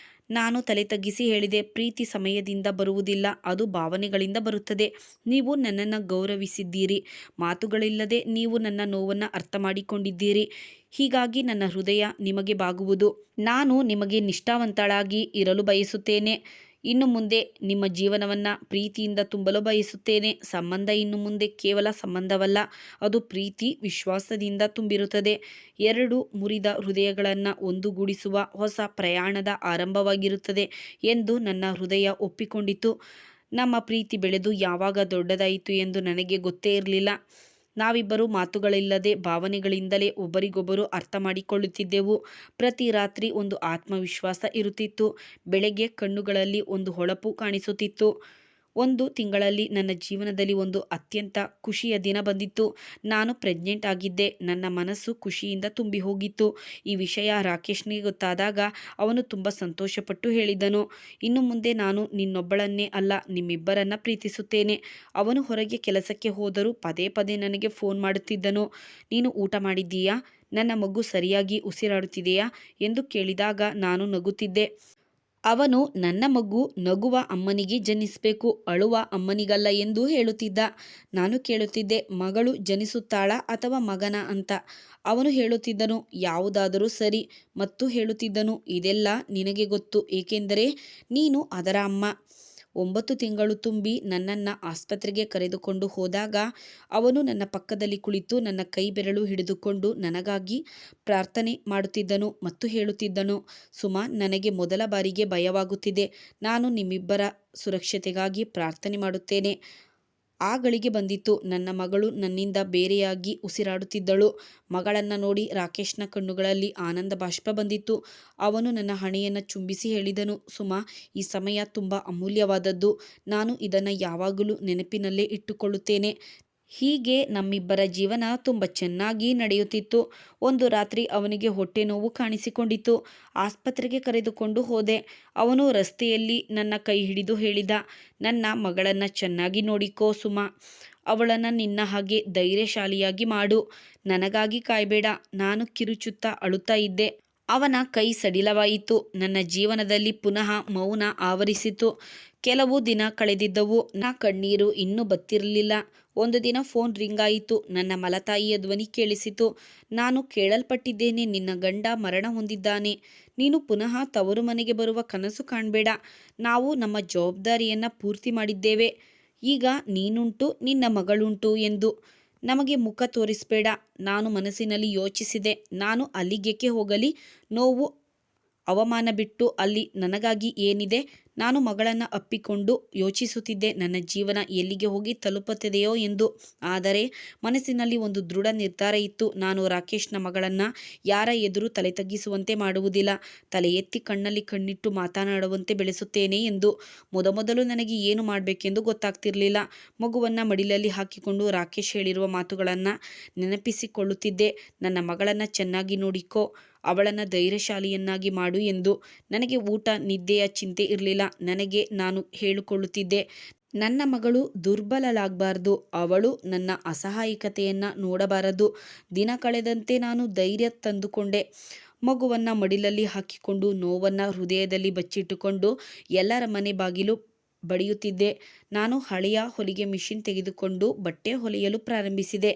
ನಾನು ತಲೆ ತಗ್ಗಿಸಿ ಹೇಳಿದೆ, ಪ್ರೀತಿ ಸಮಯದಿಂದ ಬರುವುದಿಲ್ಲ, ಅದು ಭಾವನೆಗಳಿಂದ ಬರುತ್ತದೆ. ನೀವು ನನ್ನನ್ನು ಗೌರವಿಸಿದ್ದೀರಿ. ಮಾತುಗಳಿಲ್ಲದೆ ನೀವು ನನ್ನ ನೋವನ್ನು ಅರ್ಥ ಮಾಡಿಕೊಂಡಿದ್ದೀರಿ. ಹೀಗಾಗಿ ನನ್ನ ಹೃದಯ ನಿಮಗೆ ಬಾಗುವುದು. ನಾನು ನಿಮಗೆ ನಿಷ್ಠಾವಂತಳಾಗಿ ಇರಲು ಬಯಸುತ್ತೇನೆ. ಇನ್ನು ಮುಂದೆ ನಿಮ್ಮ ಜೀವನವನ್ನು ಪ್ರೀತಿಯಿಂದ ತುಂಬಲು ಬಯಸುತ್ತೇನೆ. ಸಂಬಂಧ ಇನ್ನು ಮುಂದೆ ಕೇವಲ ಸಂಬಂಧವಲ್ಲ, ಅದು ಪ್ರೀತಿ, ವಿಶ್ವಾಸದಿಂದ ತುಂಬಿರುತ್ತದೆ. 2 ಮುರಿದ ಹೃದಯಗಳನ್ನು ಒಂದುಗೂಡಿಸುವ ಹೊಸ ಪ್ರಯಾಣದ ಆರಂಭವಾಗಿರುತ್ತದೆ ಎಂದು ನನ್ನ ಹೃದಯ ಒಪ್ಪಿಕೊಂಡಿತು. ನಮ್ಮ ಪ್ರೀತಿ ಬೆಳೆದು ಯಾವಾಗ ದೊಡ್ಡದಾಯಿತು ಎಂದು ನನಗೆ ಗೊತ್ತೇ ಇರಲಿಲ್ಲ. ನಾವಿಬ್ಬರು ಮಾತುಗಳಿಲ್ಲದೆ ಭಾವನೆಗಳಿಂದಲೇ ಒಬ್ಬರಿಗೊಬ್ಬರು ಅರ್ಥ ಮಾಡಿಕೊಳ್ಳುತ್ತಿದ್ದೆವು. ಪ್ರತಿ ರಾತ್ರಿ ಒಂದು ಆತ್ಮವಿಶ್ವಾಸ ಇರುತ್ತಿತ್ತು. ಬೆಳಗ್ಗೆ ಕಣ್ಣುಗಳಲ್ಲಿ ಒಂದು ಹೊಳಪು ಕಾಣಿಸುತ್ತಿತ್ತು. 1 ತಿಂಗಳಲ್ಲಿ ನನ್ನ ಜೀವನದಲ್ಲಿ ಒಂದು ಅತ್ಯಂತ ಖುಷಿಯ ದಿನ ಬಂದಿತ್ತು. ನಾನು ಪ್ರೆಗ್ನೆಂಟ್ ಆಗಿದ್ದೆ. ನನ್ನ ಮನಸ್ಸು ಖುಷಿಯಿಂದ ತುಂಬಿ ಹೋಗಿತ್ತು. ಈ ವಿಷಯ ರಾಕೇಶ್ನಿಗೆ ಗೊತ್ತಾದಾಗ ಅವನು ತುಂಬ ಸಂತೋಷಪಟ್ಟು ಹೇಳಿದನು, ಇನ್ನು ಮುಂದೆ ನಾನು ನಿನ್ನೊಬ್ಬಳನ್ನೇ ಅಲ್ಲ, ನಿಮ್ಮಿಬ್ಬರನ್ನ ಪ್ರೀತಿಸುತ್ತೇನೆ. ಅವನು ಹೊರಗೆ ಕೆಲಸಕ್ಕೆ ಹೋದರೂ ಪದೇ ಪದೇ ನನಗೆ ಫೋನ್ ಮಾಡುತ್ತಿದ್ದನು. ನೀನು ಊಟ ಮಾಡಿದ್ದೀಯಾ? ನನ್ನ ಮಗು ಸರಿಯಾಗಿ ಉಸಿರಾಡುತ್ತಿದೆಯಾ ಎಂದು ಕೇಳಿದಾಗ ನಾನು ನಗುತ್ತಿದ್ದೆ. ಅವನು ನನ್ನ ಮಗು ನಗುವ ಅಮ್ಮನಿಗೆ ಜನಿಸಬೇಕು, ಅಳುವ ಅಮ್ಮನಿಗಲ್ಲ ಎಂದು ಹೇಳುತ್ತಿದ್ದ. ನಾನು ಕೇಳುತ್ತಿದ್ದೆ, ಮಗಳು ಜನಿಸುತ್ತಾಳಾ ಅಥವಾ ಮಗನ ಅಂತ. ಅವನು ಹೇಳುತ್ತಿದ್ದನು, ಯಾವುದಾದರೂ ಸರಿ, ಮತ್ತು ಹೇಳುತ್ತಿದ್ದನು, ಇದೆಲ್ಲ ನಿನಗೆ ಗೊತ್ತು, ಏಕೆಂದರೆ ನೀನು ಅದರ ಅಮ್ಮ. 9 ತಿಂಗಳು ತುಂಬಿ ನನ್ನನ್ನು ಆಸ್ಪತ್ರೆಗೆ ಕರೆದುಕೊಂಡು ಹೋದಾಗ ಅವನು ನನ್ನ ಪಕ್ಕದಲ್ಲಿ ಕುಳಿತು ನನ್ನ ಕೈ ಬೆರಳು ಹಿಡಿದುಕೊಂಡು ನನಗಾಗಿ ಪ್ರಾರ್ಥನೆ ಮಾಡುತ್ತಿದ್ದನು ಮತ್ತು ಹೇಳುತ್ತಿದ್ದನು, ಸುಮಾ, ನನಗೆ ಮೊದಲ ಬಾರಿಗೆ ಭಯವಾಗುತ್ತಿದೆ. ನಾನು ನಿಮ್ಮಿಬ್ಬರ ಸುರಕ್ಷತೆಗಾಗಿ ಪ್ರಾರ್ಥನೆ ಮಾಡುತ್ತೇನೆ. ಆ ಗಳಿಗೆ ಬಂದಿತು. ನನ್ನ ಮಗಳು ನನ್ನಿಂದ ಬೇರೆಯಾಗಿ ಉಸಿರಾಡುತ್ತಿದ್ದಳು. ಮಗಳನ್ನು ನೋಡಿ ರಾಕೇಶ್ನ ಕಣ್ಣುಗಳಲ್ಲಿ ಆನಂದ ಬಾಷ್ಪ ಬಂದಿತ್ತು. ಅವನು ನನ್ನ ಹಣೆಯನ್ನು ಚುಂಬಿಸಿ ಹೇಳಿದನು, ಸುಮಾ, ಈ ಸಮಯ ತುಂಬ ಅಮೂಲ್ಯವಾದದ್ದು. ನಾನು ಇದನ್ನು ಯಾವಾಗಲೂ ನೆನಪಿನಲ್ಲೇ ಇಟ್ಟುಕೊಳ್ಳುತ್ತೇನೆ. ಹೀಗೆ ನಮ್ಮಿಬ್ಬರ ಜೀವನ ತುಂಬ ಚೆನ್ನಾಗಿ ನಡೆಯುತ್ತಿತ್ತು. ಒಂದು ರಾತ್ರಿ ಅವನಿಗೆ ಹೊಟ್ಟೆ ನೋವು ಕಾಣಿಸಿಕೊಂಡಿತು. ಆಸ್ಪತ್ರೆಗೆ ಕರೆದುಕೊಂಡು ಹೋದೆ. ಅವನು ರಸ್ತೆಯಲ್ಲಿ ನನ್ನ ಕೈ ಹಿಡಿದು ಹೇಳಿದ, ನನ್ನ ಮಗಳನ್ನು ಚೆನ್ನಾಗಿ ನೋಡಿಕೋ ಸುಮಾ. ಅವಳನ್ನು ನಿನ್ನ ಹಾಗೆ ಧೈರ್ಯಶಾಲಿಯಾಗಿ ಮಾಡು. ನನಗಾಗಿ ಕಾಯಬೇಡ. ನಾನು ಕಿರುಚುತ್ತಾ ಅಳುತ್ತಾ ಇದ್ದೆ. ಅವನ ಕೈ ಸಡಿಲವಾಯಿತು. ನನ್ನ ಜೀವನದಲ್ಲಿ ಪುನಃ ಮೌನ ಆವರಿಸಿತು. ಕೆಲವು ದಿನ ಕಳೆದಿದ್ದವು. ನನ್ನ ಕಣ್ಣೀರು ಇನ್ನೂ ಬತ್ತಿರಲಿಲ್ಲ. ಒಂದು ದಿನ ಫೋನ್ ರಿಂಗ್ ಆಯಿತು. ನನ್ನ ಮಲತಾಯಿಯ ಧ್ವನಿ ಕೇಳಿಸಿತು. ನಾನು ಕೇಳಲ್ಪಟ್ಟಿದ್ದೇನೆ, ನಿನ್ನ ಗಂಡ ಮರಣ ಹೊಂದಿದ್ದಾನೆ. ನೀನು ಪುನಃ ತವರು ಮನೆಗೆ ಬರುವ ಕನಸು ಕಾಣಬೇಡ. ನಾವು ನಮ್ಮ ಜವಾಬ್ದಾರಿಯನ್ನು ಪೂರ್ತಿ ಮಾಡಿದ್ದೇವೆ. ಈಗ ನೀನುಂಟು, ನಿನ್ನ ಮಗಳುಂಟು ಎಂದು. ನಮಗೆ ಮುಖ ತೋರಿಸಬೇಡ. ನಾನು ಮನಸ್ಸಿನಲ್ಲಿ ಯೋಚಿಸಿದೆ, ನಾನು ಅಲ್ಲಿಗೇಕೆ ಹೋಗಲಿ? ನೋವು ಅವಮಾನ ಬಿಟ್ಟು ಅಲ್ಲಿ ನನಗಾಗಿ ಏನಿದೆ? ನಾನು ಮಗಳನ್ನು ಅಪ್ಪಿಕೊಂಡು ಯೋಚಿಸುತ್ತಿದ್ದೆ, ನನ್ನ ಜೀವನ ಎಲ್ಲಿಗೆ ಹೋಗಿ ತಲುಪುತ್ತದೆಯೋ ಎಂದು. ಆದರೆ ಮನಸ್ಸಿನಲ್ಲಿ ಒಂದು ದೃಢ ನಿರ್ಧಾರ ಇತ್ತು. ನಾನು ರಾಕೇಶ್ನ ಮಗಳನ್ನು ಯಾರ ಎದುರು ತಲೆ ತಗ್ಗಿಸುವಂತೆ ಮಾಡುವುದಿಲ್ಲ. ತಲೆ ಎತ್ತಿ ಕಣ್ಣಲ್ಲಿ ಕಣ್ಣಿಟ್ಟು ಮಾತನಾಡುವಂತೆ ಬೆಳೆಸುತ್ತೇನೆ ಎಂದು. ಮೊದಮೊದಲು ನನಗೆ ಏನು ಮಾಡಬೇಕೆಂದು ಗೊತ್ತಾಗ್ತಿರಲಿಲ್ಲ. ಮಗುವನ್ನು ಮಡಿಲಲ್ಲಿ ಹಾಕಿಕೊಂಡು ರಾಕೇಶ್ ಹೇಳಿರುವ ಮಾತುಗಳನ್ನು ನೆನಪಿಸಿಕೊಳ್ಳುತ್ತಿದ್ದೆ. ನನ್ನ ಮಗಳನ್ನು ಚೆನ್ನಾಗಿ ನೋಡಿಕೋ, ಅವಳನ್ನು ಧೈರ್ಯಶಾಲಿಯನ್ನಾಗಿ ಮಾಡು ಎಂದು. ನನಗೆ ಊಟ ನಿದ್ದೆಯ ಚಿಂತೆ ಇರಲಿಲ್ಲ. ನನಗೆ ನಾನು ಹೇಳಿಕೊಳ್ಳುತ್ತಿದ್ದೆ, ನನ್ನ ಮಗಳು ದುರ್ಬಲಳಾಗಬಾರ್ದು, ಅವಳು ನನ್ನ ಅಸಹಾಯಕತೆಯನ್ನು ನೋಡಬಾರದು. ದಿನ ಕಳೆದಂತೆ ನಾನು ಧೈರ್ಯ ತಂದುಕೊಂಡೆ. ಮಗುವನ್ನು ಮಡಿಲಲ್ಲಿ ಹಾಕಿಕೊಂಡು ನೋವನ್ನು ಹೃದಯದಲ್ಲಿ ಬಚ್ಚಿಟ್ಟುಕೊಂಡು ಎಲ್ಲರ ಮನೆ ಬಾಗಿಲು ಬಡಿಯುತ್ತಿದ್ದೆ. ನಾನು ಹಳೆಯ ಹೊಲಿಗೆ ಮಿಷಿನ್ ತೆಗೆದುಕೊಂಡು ಬಟ್ಟೆ ಹೊಲಿಯಲು ಪ್ರಾರಂಭಿಸಿದೆ.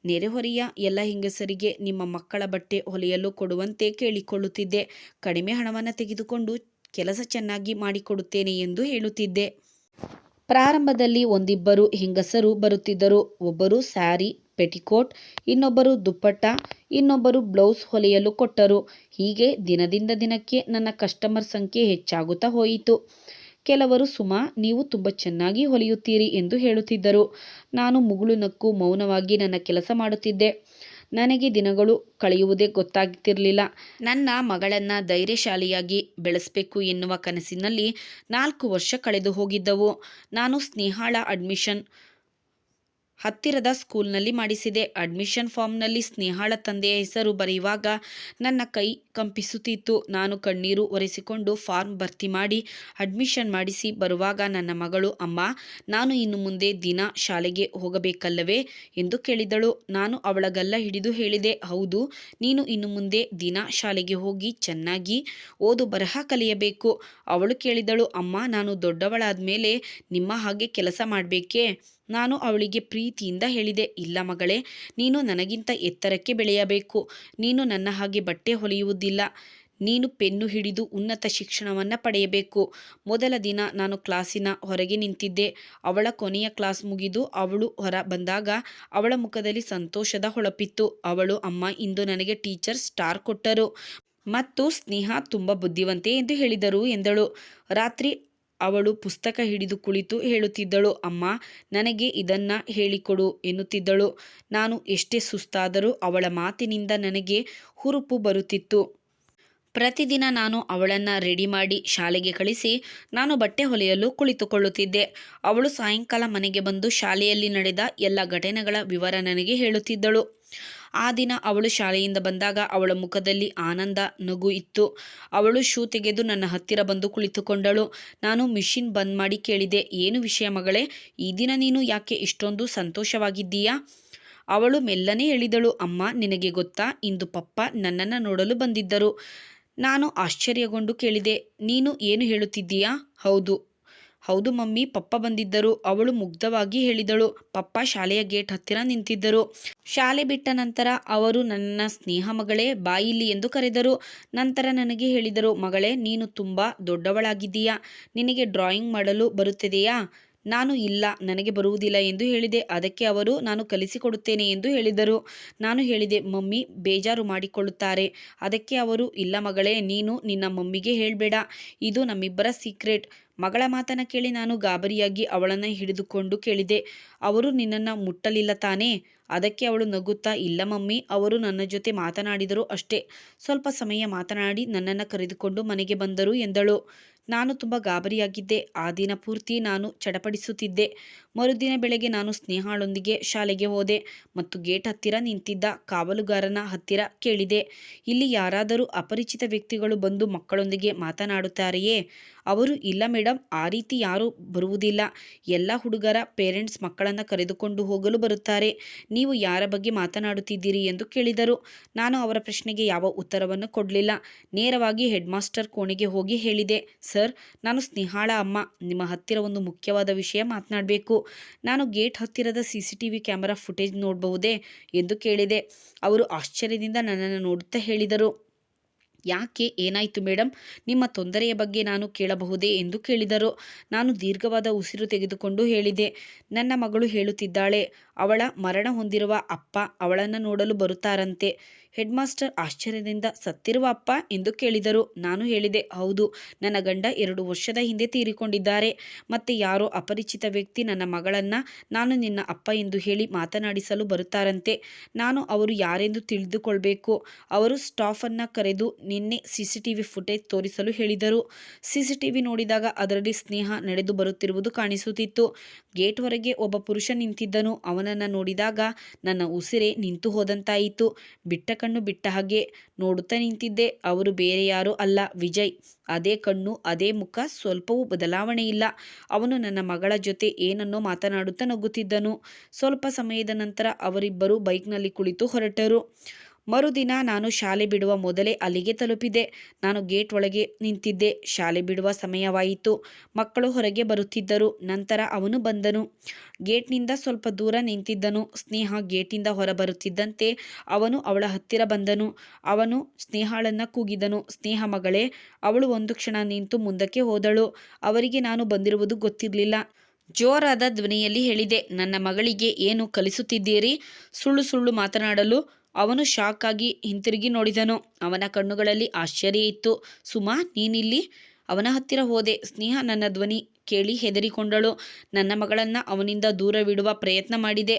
ನೆರೆಹೊರೆಯ ಎಲ್ಲ ಹೆಂಗಸರಿಗೆ ನಿಮ್ಮ ಮಕ್ಕಳ ಬಟ್ಟೆ ಹೊಲಿಯಲು ಕೊಡುವಂತೆ ಕೇಳಿಕೊಳ್ಳುತ್ತಿದ್ದೆ. ಕಡಿಮೆ ಹಣವನ್ನು ತೆಗೆದುಕೊಂಡು ಕೆಲಸ ಚೆನ್ನಾಗಿ ಮಾಡಿಕೊಡುತ್ತೇನೆ ಎಂದು ಹೇಳುತ್ತಿದ್ದೆ. ಪ್ರಾರಂಭದಲ್ಲಿ ಒಂದಿಬ್ಬರು ಹೆಂಗಸರು ಬರುತ್ತಿದ್ದರು. ಒಬ್ಬರು ಸ್ಯಾರಿ, ಪೆಟಿಕೋಟ್, ಇನ್ನೊಬ್ಬರು ದುಪ್ಪಟ್ಟ, ಇನ್ನೊಬ್ಬರು ಬ್ಲೌಸ್ ಹೊಲಿಯಲು ಕೊಟ್ಟರು. ಹೀಗೆ ದಿನದಿಂದ ದಿನಕ್ಕೆ ನನ್ನ ಕಸ್ಟಮರ್ ಸಂಖ್ಯೆ ಹೆಚ್ಚಾಗುತ್ತಾ ಹೋಯಿತು. ಕೆಲವರು, ಸುಮಾ, ನೀವು ತುಂಬ ಚೆನ್ನಾಗಿ ಹೊಲಿಯುತ್ತೀರಿ ಎಂದು ಹೇಳುತ್ತಿದ್ದರು. ನಾನು ಮುಗುಳು ನಕ್ಕು ಮೌನವಾಗಿ ನನ್ನ ಕೆಲಸ ಮಾಡುತ್ತಿದ್ದೆ. ನನಗೆ ದಿನಗಳು ಕಳೆಯುವುದೇ ಗೊತ್ತಾಗ್ತಿರಲಿಲ್ಲ. ನನ್ನ ಮಗಳನ್ನು ಧೈರ್ಯಶಾಲಿಯಾಗಿ ಬೆಳೆಸಬೇಕು ಎನ್ನುವ ಕನಸಿನಲ್ಲಿ 4 ವರ್ಷ ಕಳೆದು ಹೋಗಿದ್ದವು. ನಾನು ಸ್ನೇಹಾಳ ಅಡ್ಮಿಷನ್ ಹತ್ತಿರದ ಸ್ಕೂಲ್ನಲ್ಲಿ ಮಾಡಿಸಿದೆ. ಅಡ್ಮಿಷನ್ ಫಾರ್ಮ್ನಲ್ಲಿ ಸ್ನೇಹಾಳ ತಂದೆಯ ಹೆಸರು ಬರೆಯುವಾಗ ನನ್ನ ಕೈ ಕಂಪಿಸುತ್ತಿತ್ತು. ನಾನು ಕಣ್ಣೀರು ಒರೆಸಿಕೊಂಡು ಫಾರ್ಮ್ ಭರ್ತಿ ಮಾಡಿ ಅಡ್ಮಿಷನ್ ಮಾಡಿಸಿ ಬರುವಾಗ ನನ್ನ ಮಗಳು, ಅಮ್ಮ, ನಾನು ಇನ್ನು ಮುಂದೆ ದಿನ ಶಾಲೆಗೆ ಹೋಗಬೇಕಲ್ಲವೇ ಎಂದು ಕೇಳಿದಳು. ನಾನು ಅವಳ ಗಲ್ಲ ಹಿಡಿದು ಹೇಳಿದೆ, ಹೌದು, ನೀನು ಇನ್ನು ಮುಂದೆ ದಿನ ಶಾಲೆಗೆ ಹೋಗಿ ಚೆನ್ನಾಗಿ ಓದು ಬರಹ ಕಲಿಯಬೇಕು. ಅವಳು ಕೇಳಿದಳು, ಅಮ್ಮ, ನಾನು ದೊಡ್ಡವಳಾದ ಮೇಲೆ ನಿಮ್ಮ ಹಾಗೆ ಕೆಲಸ ಮಾಡಬೇಕೇ? ನಾನು ಅವಳಿಗೆ ಪ್ರೀತಿಯಿಂದ ಹೇಳಿದೆ, ಇಲ್ಲ ಮಗಳೇ, ನೀನು ನನಗಿಂತ ಎತ್ತರಕ್ಕೆ ಬೆಳೆಯಬೇಕು. ನೀನು ನನ್ನ ಹಾಗೆ ಬಟ್ಟೆ ಹೊಲಿಯುವುದಿಲ್ಲ. ನೀನು ಪೆನ್ನು ಹಿಡಿದು ಉನ್ನತ ಶಿಕ್ಷಣವನ್ನು ಪಡೆಯಬೇಕು. ಮೊದಲ ದಿನ ನಾನು ಕ್ಲಾಸಿನ ಹೊರಗೆ ನಿಂತಿದ್ದೆ. ಅವಳ ಕೊನೆಯ ಕ್ಲಾಸ್ ಮುಗಿದು ಅವಳು ಹೊರ ಬಂದಾಗ ಅವಳ ಮುಖದಲ್ಲಿ ಸಂತೋಷದ ಹೊಳಪಿತ್ತು. ಅವಳು, ಅಮ್ಮ, ಇಂದು ನನಗೆ ಟೀಚರ್ ಸ್ಟಾರ್ ಕೊಟ್ಟರು ಮತ್ತು ಸ್ನೇಹ ತುಂಬ ಬುದ್ಧಿವಂತೆ ಎಂದು ಹೇಳಿದರು ಎಂದಳು. ರಾತ್ರಿ ಅವಳು ಪುಸ್ತಕ ಹಿಡಿದು ಕುಳಿತು ಹೇಳುತ್ತಿದ್ದಳು, ಅಮ್ಮ, ನನಗೆ ಇದನ್ನು ಹೇಳಿಕೊಡು ಎನ್ನುತ್ತಿದ್ದಳು. ನಾನು ಎಷ್ಟೇ ಸುಸ್ತಾದರೂ ಅವಳ ಮಾತಿನಿಂದ ನನಗೆ ಹುರುಪು ಬರುತ್ತಿತ್ತು. ಪ್ರತಿದಿನ ನಾನು ಅವಳನ್ನು ರೆಡಿ ಮಾಡಿ ಶಾಲೆಗೆ ಕಳಿಸಿ ನಾನು ಬಟ್ಟೆ ಹೊಲಿಯಲು ಕುಳಿತುಕೊಳ್ಳುತ್ತಿದ್ದೆ. ಅವಳು ಸಾಯಂಕಾಲ ಮನೆಗೆ ಬಂದು ಶಾಲೆಯಲ್ಲಿ ನಡೆದ ಎಲ್ಲ ಘಟನೆಗಳ ವಿವರ ನನಗೆ ಹೇಳುತ್ತಿದ್ದಳು. ಆ ದಿನ ಅವಳು ಶಾಲೆಯಿಂದ ಬಂದಾಗ ಅವಳ ಮುಖದಲ್ಲಿ ಆನಂದ ನಗು ಇತ್ತು. ಅವಳು ಶೂ ತೆಗೆದು ನನ್ನ ಹತ್ತಿರ ಬಂದು ಕುಳಿತುಕೊಂಡಳು. ನಾನು ಮಿಷಿನ್ ಬಂದ್ ಮಾಡಿ ಕೇಳಿದೆ, ಏನು ವಿಷಯ ಮಗಳೇ, ಈ ದಿನ ನೀನು ಯಾಕೆ ಇಷ್ಟೊಂದು ಸಂತೋಷವಾಗಿದ್ದೀಯಾ? ಅವಳು ಮೆಲ್ಲನೆ ಹೇಳಿದಳು, ಅಮ್ಮ, ನಿನಗೆ ಗೊತ್ತಾ, ಇಂದು ಪಪ್ಪ ನನ್ನನ್ನು ನೋಡಲು ಬಂದಿದ್ದರು. ನಾನು ಆಶ್ಚರ್ಯಗೊಂಡು ಕೇಳಿದೆ, ನೀನು ಏನು ಹೇಳುತ್ತಿದ್ದೀಯಾ? ಹೌದು ಹೌದು ಮಮ್ಮಿ, ಪಪ್ಪ ಬಂದಿದ್ದರು. ಅವಳು ಮುಗ್ಧವಾಗಿ ಹೇಳಿದಳು. ಪಪ್ಪ ಶಾಲೆಯ ಗೇಟ್ ಹತ್ತಿರ ನಿಂತಿದ್ದರು. ಶಾಲೆ ಬಿಟ್ಟ ನಂತರ ಅವರು ನನ್ನ ಸ್ನೇಹ ಮಗಳೇ ಬಾ ಇಲ್ಲಿ ಎಂದು ಕರೆದರು. ನಂತರ ನನಗೆ ಹೇಳಿದರು, ಮಗಳೇ ನೀನು ತುಂಬ ದೊಡ್ಡವಳಾಗಿದ್ದೀಯಾ, ನಿನಗೆ ಡ್ರಾಯಿಂಗ್ ಮಾಡಲು ಬರುತ್ತದೆಯಾ? ನಾನು ಇಲ್ಲ, ನನಗೆ ಬರುವುದಿಲ್ಲ ಎಂದು ಹೇಳಿದೆ. ಅದಕ್ಕೆ ಅವರು ನಾನು ಕಲಿಸಿಕೊಡುತ್ತೇನೆ ಎಂದು ಹೇಳಿದರು. ನಾನು ಹೇಳಿದೆ, ಮಮ್ಮಿ ಬೇಜಾರು ಮಾಡಿಕೊಳ್ಳುತ್ತಾರೆ. ಅದಕ್ಕೆ ಅವರು, ಇಲ್ಲ ಮಗಳೇ, ನೀನು ನಿನ್ನ ಮಮ್ಮಿಗೆ ಹೇಳಬೇಡ, ಇದು ನಮ್ಮಿಬ್ಬರ ಸೀಕ್ರೆಟ್. ಮಗಳ ಮಾತನ್ನು ಕೇಳಿ ನಾನು ಗಾಬರಿಯಾಗಿ ಅವಳನ್ನು ಹಿಡಿದುಕೊಂಡು ಕೇಳಿದೆ, ಅವರು ನಿನ್ನನ್ನು ಮುಟ್ಟಲಿಲ್ಲ ತಾನೇ? ಅದಕ್ಕೆ ಅವಳು ನಗುತ್ತಾ, ಇಲ್ಲ ಮಮ್ಮಿ, ಅವರು ನನ್ನ ಜೊತೆ ಮಾತನಾಡಿದರು ಅಷ್ಟೇ. ಸ್ವಲ್ಪ ಸಮಯ ಮಾತನಾಡಿ ನನ್ನನ್ನು ಕರೆದುಕೊಂಡು ಮನೆಗೆ ಬಂದರು ಎಂದಳು. ನಾನು ತುಂಬ ಗಾಬರಿಯಾಗಿದ್ದೆ. ಆ ದಿನ ಪೂರ್ತಿ ನಾನು ಚಡಪಡಿಸುತ್ತಿದ್ದೆ. ಮರುದಿನ ಬೆಳಗ್ಗೆ ನಾನು ಸ್ನೇಹಾಳೊಂದಿಗೆ ಶಾಲೆಗೆ ಹೋದೆ ಮತ್ತು ಗೇಟ್ ಹತ್ತಿರ ನಿಂತಿದ್ದ ಕಾವಲುಗಾರನ ಹತ್ತಿರ ಕೇಳಿದೆ, ಇಲ್ಲಿ ಯಾರಾದರೂ ಅಪರಿಚಿತ ವ್ಯಕ್ತಿಗಳು ಬಂದು ಮಕ್ಕಳೊಂದಿಗೆ ಮಾತನಾಡುತ್ತಾರೆಯೇ? ಅವರು, ಇಲ್ಲ ಮೇಡಮ್, ಆ ರೀತಿ ಯಾರೂ ಬರುವುದಿಲ್ಲ. ಎಲ್ಲ ಹುಡುಗರ ಪೇರೆಂಟ್ಸ್ ಮಕ್ಕಳನ್ನು ಕರೆದುಕೊಂಡು ಹೋಗಲು ಬರುತ್ತಾರೆ. ನೀವು ಯಾರ ಬಗ್ಗೆ ಮಾತನಾಡುತ್ತಿದ್ದೀರಿ ಎಂದು ಕೇಳಿದರು. ನಾನು ಅವರ ಪ್ರಶ್ನೆಗೆ ಯಾವ ಉತ್ತರವನ್ನು ಕೊಡಲಿಲ್ಲ. ನೇರವಾಗಿ ಹೆಡ್ ಮಾಸ್ಟರ್ ಕೋಣೆಗೆ ಹೋಗಿ ಹೇಳಿದೆ, ಸರ್, ನಾನು ಸ್ನೇಹಾಳ ಅಮ್ಮ, ನಿಮ್ಮ ಹತ್ತಿರ ಒಂದು ಮುಖ್ಯವಾದ ವಿಷಯ ಮಾತನಾಡಬೇಕು. ನಾನು ಗೇಟ್ ಹತ್ತಿರದ CCTV ಕ್ಯಾಮೆರಾ ಫುಟೇಜ್ ನೋಡಬಹುದೇ ಎಂದು ಕೇಳಿದೆ. ಅವರು ಆಶ್ಚರ್ಯದಿಂದ ನನ್ನನ್ನು ನೋಡುತ್ತಾ ಹೇಳಿದರು, ಯಾಕೆ, ಏನಾಯಿತು ಮೇಡಮ್? ನಿಮ್ಮ ತೊಂದರೆಯ ಬಗ್ಗೆ ನಾನು ಕೇಳಬಹುದೇ ಎಂದು ಕೇಳಿದರು. ನಾನು ದೀರ್ಘವಾದ ಉಸಿರು ತೆಗೆದುಕೊಂಡು ಹೇಳಿದೆ, ನನ್ನ ಮಗಳು ಹೇಳುತ್ತಿದ್ದಾಳೆ, ಅವಳ ಮರಣ ಹೊಂದಿರುವ ಅಪ್ಪ ಅವಳನ್ನು ನೋಡಲು ಬರುತ್ತಾರಂತೆ. ಹೆಡ್ ಮಾಸ್ಟರ್ ಆಶ್ಚರ್ಯದಿಂದ, ಸತ್ತಿರುವ ಅಪ್ಪ ಎಂದು ಕೇಳಿದರು. ನಾನು ಹೇಳಿದೆ, ಹೌದು, ನನ್ನ ಗಂಡ 2 ವರ್ಷದ ಹಿಂದೆ ತೀರಿಕೊಂಡಿದ್ದಾರೆ. ಮತ್ತೆ ಯಾರೋ ಅಪರಿಚಿತ ವ್ಯಕ್ತಿ ನನ್ನ ಮಗಳನ್ನು ನಾನು ನಿನ್ನ ಅಪ್ಪ ಎಂದು ಹೇಳಿ ಮಾತನಾಡಿಸಲು ಬರುತ್ತಾರಂತೆ. ನಾನು ಅವರು ಯಾರೆಂದು ತಿಳಿದುಕೊಳ್ಬೇಕು. ಅವರು ಸ್ಟಾಫನ್ನು ಕರೆದು ನಿನ್ನೆ CCTV ಫುಟೇಜ್ ತೋರಿಸಲು ಹೇಳಿದರು. CCTV ನೋಡಿದಾಗ ಅದರಲ್ಲಿ ಸ್ನೇಹ ನಡೆದು ಬರುತ್ತಿರುವುದು ಕಾಣಿಸುತ್ತಿತ್ತು. ಗೇಟ್ ಹೊರಗೆ ಒಬ್ಬ ಪುರುಷ ನಿಂತಿದ್ದನು. ಅವನನ್ನು ನೋಡಿದಾಗ ನನ್ನ ಉಸಿರೇ ನಿಂತು ಹೋದಂತಾಯಿತು. ಬಿಟ್ಟ ಕಣ್ಣು ಬಿಟ್ಟ ಹಾಗೆ ನೋಡುತ್ತಾ ನಿಂತಿದ್ದೆ. ಅವರು ಬೇರೆ ಯಾರೂ ಅಲ್ಲ, ವಿಜಯ್. ಅದೇ ಕಣ್ಣು, ಅದೇ ಮುಖ, ಸ್ವಲ್ಪವೂ ಬದಲಾವಣೆ ಇಲ್ಲ. ಅವನು ನನ್ನ ಮಗಳ ಜೊತೆ ಏನನ್ನೋ ಮಾತನಾಡುತ್ತಾ ನಗುತ್ತಿದ್ದನು. ಸ್ವಲ್ಪ ಸಮಯದ ನಂತರ ಅವರಿಬ್ಬರು ಬೈಕ್ನಲ್ಲಿ ಕುಳಿತು ಹೊರಟರು. ಮರುದಿನ ನಾನು ಶಾಲೆ ಬಿಡುವ ಮೊದಲೇ ಅಲ್ಲಿಗೆ ತಲುಪಿದೆ. ನಾನು ಗೇಟ್ ಒಳಗೆ ನಿಂತಿದ್ದೆ. ಶಾಲೆ ಬಿಡುವ ಸಮಯವಾಯಿತು. ಮಕ್ಕಳು ಹೊರಗೆ ಬರುತ್ತಿದ್ದರು. ನಂತರ ಅವನು ಬಂದನು. ಗೇಟ್ನಿಂದ ಸ್ವಲ್ಪ ದೂರ ನಿಂತಿದ್ದನು. ಸ್ನೇಹ ಗೇಟಿಂದ ಹೊರಬರುತ್ತಿದ್ದಂತೆ ಅವನು ಅವಳ ಹತ್ತಿರ ಬಂದನು. ಅವನು ಸ್ನೇಹಾಳನ್ನು ಕೂಗಿದನು, ಸ್ನೇಹ ಮಗಳೇ. ಅವಳು ಒಂದು ಕ್ಷಣ ನಿಂತು ಮುಂದಕ್ಕೆ ಹೋದಳು. ಅವರಿಗೆ ನಾನು ಬಂದಿರುವುದು ಗೊತ್ತಿರಲಿಲ್ಲ. ಜೋರಾದ ಧ್ವನಿಯಲ್ಲಿ ಹೇಳಿದೆ, ನನ್ನ ಮಗಳಿಗೆ ಏನು ಕಲಿಸುತ್ತಿದ್ದೀರಿ? ಸುಳ್ಳು ಸುಳ್ಳು ಮಾತನಾಡಲು. ಅವನು ಶಾಕ್ ಆಗಿ ಹಿಂತಿರುಗಿ ನೋಡಿದನು. ಅವನ ಕಣ್ಣುಗಳಲ್ಲಿ ಆಶ್ಚರ್ಯ ಇತ್ತು. ಸುಮಾ, ನೀನಿಲ್ಲಿ? ಅವನ ಹತ್ತಿರ ಹೋದೆ. ಸ್ನೇಹ ನನ್ನ ಧ್ವನಿ ಕೇಳಿ ಹೆದರಿಕೊಂಡಳು. ನನ್ನ ಮಗಳನ್ನು ಅವನಿಂದ ದೂರವಿಡುವ ಪ್ರಯತ್ನ ಮಾಡಿದೆ.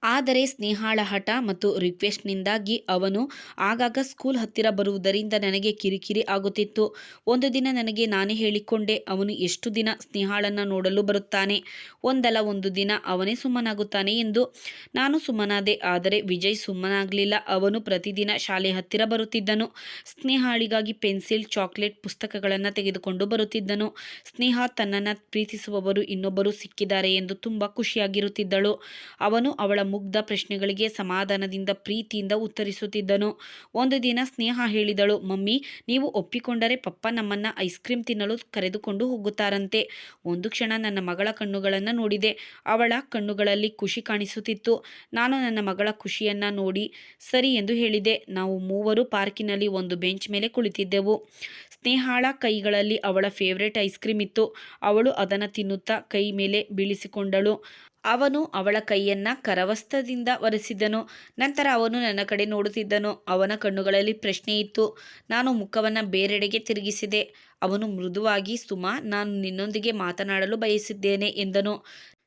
ಆದರೆ ಸ್ನೇಹಾಳ ಹಠ ಮತ್ತು ರಿಕ್ವೆಸ್ಟ್ನಿಂದಾಗಿ ಅವನು ಆಗಾಗ ಸ್ಕೂಲ್ ಹತ್ತಿರ ಬರುವುದರಿಂದ ನನಗೆ ಕಿರಿಕಿರಿ ಆಗುತ್ತಿತ್ತು. ಒಂದು ದಿನ ನನಗೆ ನಾನೇ ಹೇಳಿಕೊಂಡೆ, ಅವನು ಎಷ್ಟು ದಿನ ಸ್ನೇಹಾಳನ್ನು ನೋಡಲು ಬರುತ್ತಾನೆ, ಒಂದಲ್ಲ ಒಂದು ದಿನ ಅವನೇ ಸುಮ್ಮನಾಗುತ್ತಾನೆ ಎಂದು. ನಾನು ಸುಮ್ಮನಾದೆ. ಆದರೆ ವಿಜಯ್ ಸುಮ್ಮನಾಗಲಿಲ್ಲ. ಅವನು ಪ್ರತಿದಿನ ಶಾಲೆ ಹತ್ತಿರ ಬರುತ್ತಿದ್ದನು. ಸ್ನೇಹಾಳಿಗಾಗಿ ಪೆನ್ಸಿಲ್, ಚಾಕ್ಲೇಟ್, ಪುಸ್ತಕಗಳನ್ನು ತೆಗೆದುಕೊಂಡು ಬರುತ್ತಿದ್ದನು. ಸ್ನೇಹ ತನ್ನನ್ನು ಪ್ರೀತಿಸುವವರು ಇನ್ನೊಬ್ಬರು ಸಿಕ್ಕಿದ್ದಾರೆ ಎಂದು ತುಂಬ ಖುಷಿಯಾಗಿರುತ್ತಿದ್ದಳು. ಅವನು ಅವಳ ಮುಗ್ಧ ಪ್ರಶ್ನೆಗಳಿಗೆ ಸಮಾಧಾನದಿಂದ, ಪ್ರೀತಿಯಿಂದ ಉತ್ತರಿಸುತ್ತಿದ್ದನು. ಒಂದು ದಿನ ಸ್ನೇಹ ಹೇಳಿದಳು, ಮಮ್ಮಿ, ನೀವು ಒಪ್ಪಿಕೊಂಡರೆ ಪಪ್ಪ ನಮ್ಮನ್ನ ಐಸ್ ಕ್ರೀಮ್ ತಿನ್ನಲು ಕರೆದುಕೊಂಡು ಹೋಗುತ್ತಾರಂತೆ. ಒಂದು ಕ್ಷಣ ನನ್ನ ಮಗಳ ಕಣ್ಣುಗಳನ್ನು ನೋಡಿದೆ. ಅವಳ ಕಣ್ಣುಗಳಲ್ಲಿ ಖುಷಿ ಕಾಣಿಸುತ್ತಿತ್ತು. ನಾನು ನನ್ನ ಮಗಳ ಖುಷಿಯನ್ನ ನೋಡಿ ಸರಿ ಎಂದು ಹೇಳಿದೆ. ನಾವು ಮೂವರು ಪಾರ್ಕಿನಲ್ಲಿ ಒಂದು ಬೆಂಚ್ ಮೇಲೆ ಕುಳಿತಿದ್ದೆವು. ಸ್ನೇಹಾಳ ಕೈಗಳಲ್ಲಿ ಅವಳ ಫೇವರೇಟ್ ಐಸ್ ಕ್ರೀಮ್ ಇತ್ತು. ಅವಳು ಅದನ್ನು ತಿನ್ನುತ್ತಾ ಕೈ ಮೇಲೆ ಬೀಳಿಸಿಕೊಂಡಳು. ಅವನು ಅವಳ ಕೈಯನ್ನ ಕರವಸ್ತ್ರದಿಂದ ಒರೆಸಿದನು. ನಂತರ ಅವನು ನನ್ನ ಕಡೆ ನೋಡುತ್ತಿದ್ದನು. ಅವನ ಕಣ್ಣುಗಳಲ್ಲಿ ಪ್ರಶ್ನೆ ಇತ್ತು. ನಾನು ಮುಖವನ್ನು ಬೇರೆಡೆಗೆ ತಿರುಗಿಸಿದೆ. ಅವನು ಮೃದುವಾಗಿ, ಸುಮಾ, ನಾನು ನಿನ್ನೊಂದಿಗೆ ಮಾತನಾಡಲು ಬಯಸಿದ್ದೇನೆ ಎಂದನು.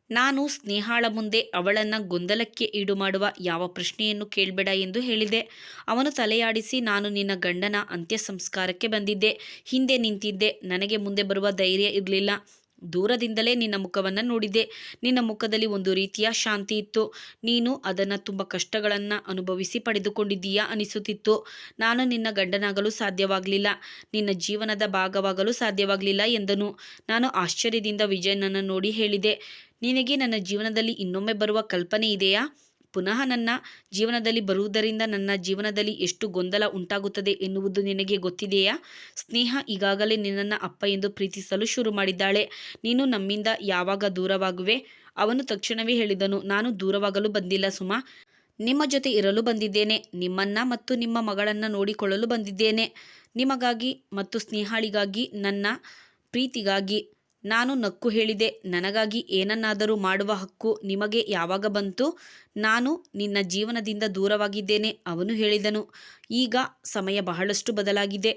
ನಾನು ಸ್ನೇಹಾಳ ಮುಂದೆ ಅವಳನ್ನು ಗೊಂದಲಕ್ಕೆ ಈಡು ಮಾಡುವ ಯಾವ ಪ್ರಶ್ನೆಯನ್ನು ಕೇಳಬೇಡ ಎಂದು ಹೇಳಿದೆ. ಅವನು ತಲೆಯಾಡಿಸಿ, ನಾನು ನಿನ್ನ ಗಂಡನ ಅಂತ್ಯ ಸಂಸ್ಕಾರಕ್ಕೆ ಬಂದಿದ್ದೆ. ಹಿಂದೆ ನಿಂತಿದ್ದೆ. ನನಗೆ ಮುಂದೆ ಬರುವ ಧೈರ್ಯ ಇರಲಿಲ್ಲ. ದೂರದಿಂದಲೇ ನಿನ್ನ ಮುಖವನ್ನು ನೋಡಿದೆ. ನಿನ್ನ ಮುಖದಲ್ಲಿ ಒಂದು ರೀತಿಯ ಶಾಂತಿ ಇತ್ತು. ನೀನು ಅದನ್ನು ತುಂಬ ಕಷ್ಟಗಳನ್ನು ಅನುಭವಿಸಿ ಪಡೆದುಕೊಂಡಿದ್ದೀಯಾ ಅನಿಸುತ್ತಿತ್ತು. ನಾನು ನಿನ್ನ ಗಂಡನಾಗಲು ಸಾಧ್ಯವಾಗಲಿಲ್ಲ, ನಿನ್ನ ಜೀವನದ ಭಾಗವಾಗಲು ಸಾಧ್ಯವಾಗಲಿಲ್ಲ ಎಂದನು. ನಾನು ಆಶ್ಚರ್ಯದಿಂದ ವಿಜಯನನ್ನು ನೋಡಿ ಹೇಳಿದೆ, ನಿನಗೆ ನನ್ನ ಜೀವನದಲ್ಲಿ ಇನ್ನೊಮ್ಮೆ ಬರುವ ಕಲ್ಪನೆ ಇದೆಯಾ? ಪುನಃ ನನ್ನ ಜೀವನದಲ್ಲಿ ಬರುವುದರಿಂದ ನನ್ನ ಜೀವನದಲ್ಲಿ ಎಷ್ಟು ಗೊಂದಲ ಉಂಟಾಗುತ್ತದೆ ಎನ್ನುವುದು ನಿನಗೆ ಗೊತ್ತಿದೆಯಾ? ಸ್ನೇಹ ಈಗಾಗಲೇ ನಿನ್ನನ್ನು ಅಪ್ಪ ಎಂದು ಪ್ರೀತಿಸಲು ಶುರು ಮಾಡಿದ್ದಾಳೆ. ನೀನು ನಮ್ಮಿಂದ ಯಾವಾಗ ದೂರವಾಗುವೆ? ಅವನು ತಕ್ಷಣವೇ ಹೇಳಿದನು, ನಾನು ದೂರವಾಗಲು ಬಂದಿಲ್ಲ ಸುಮಾ. ನಿಮ್ಮ ಜೊತೆ ಇರಲು ಬಂದಿದ್ದೇನೆ. ನಿಮ್ಮನ್ನ ಮತ್ತು ನಿಮ್ಮ ಮಗಳನ್ನು ನೋಡಿಕೊಳ್ಳಲು ಬಂದಿದ್ದೇನೆ. ನಿಮಗಾಗಿ ಮತ್ತು ಸ್ನೇಹಾಳಿಗಾಗಿ, ನನ್ನ ಪ್ರೀತಿಗಾಗಿ. ನಾನು ನಕ್ಕು ಹೇಳಿದೆ, ನನಗಾಗಿ ಏನನ್ನಾದರೂ ಮಾಡುವ ಹಕ್ಕು ನಿಮಗೆ ಯಾವಾಗ ಬಂತು? ನಾನು ನಿನ್ನ ಜೀವನದಿಂದ ದೂರವಾಗಿದ್ದೇನೆ. ಅವನು ಹೇಳಿದನು, ಈಗ ಸಮಯ ಬಹಳಷ್ಟು ಬದಲಾಗಿದೆ.